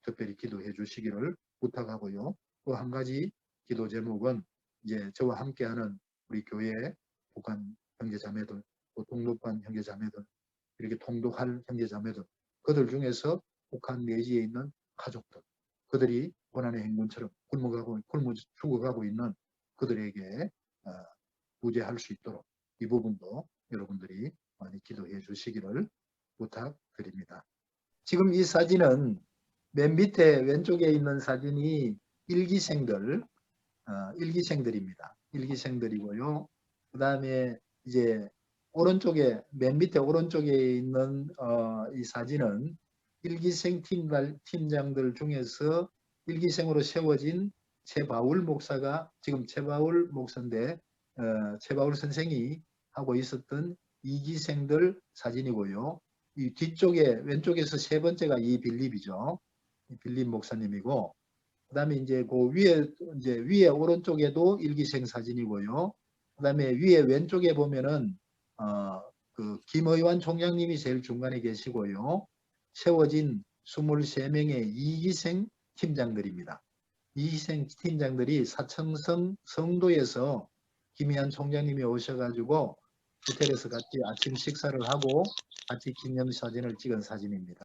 특별히 기도해 주시기를 부탁하고요. 또 한 가지 기도 제목은 이제 저와 함께하는 우리 교회 북한 형제자매들, 또 통독반 형제자매들, 이렇게 통독할 형제자매들, 그들 중에서 북한 내지에 있는 가족들, 그들이 고난의 행군처럼 굶어 죽어가고 있는 그들에게 구제할 수 있도록 이 부분도 여러분들이 많이 기도해 주시기를 부탁드립니다. 지금 이 사진은 맨 밑에 왼쪽에 있는 사진이 일기생들입니다. 일기생들이고요. 그 다음에 이제 오른쪽에 맨 밑에 오른쪽에 있는 이 사진은 일기생 팀장들 중에서 일기생으로 세워진 최바울 목사가 지금 최바울 목사인데 최바울 선생이 하고 있었던 이기생들 사진이고요. 이 뒤쪽에 왼쪽에서 세 번째가 이 빌립이죠. 이 빌립 목사님이고 그다음에 이제 그 위에 오른쪽에도 일기생 사진이고요. 그다음에 위에 왼쪽에 보면은 그 김의완 총장님이 제일 중간에 계시고요. 세워진 23명의 이기생 팀장들입니다. 이기생 팀장들이 사청성 성도에서 김의완 총장님이 오셔가지고 호텔에서 같이 아침 식사를 하고 같이 기념사진을 찍은 사진입니다.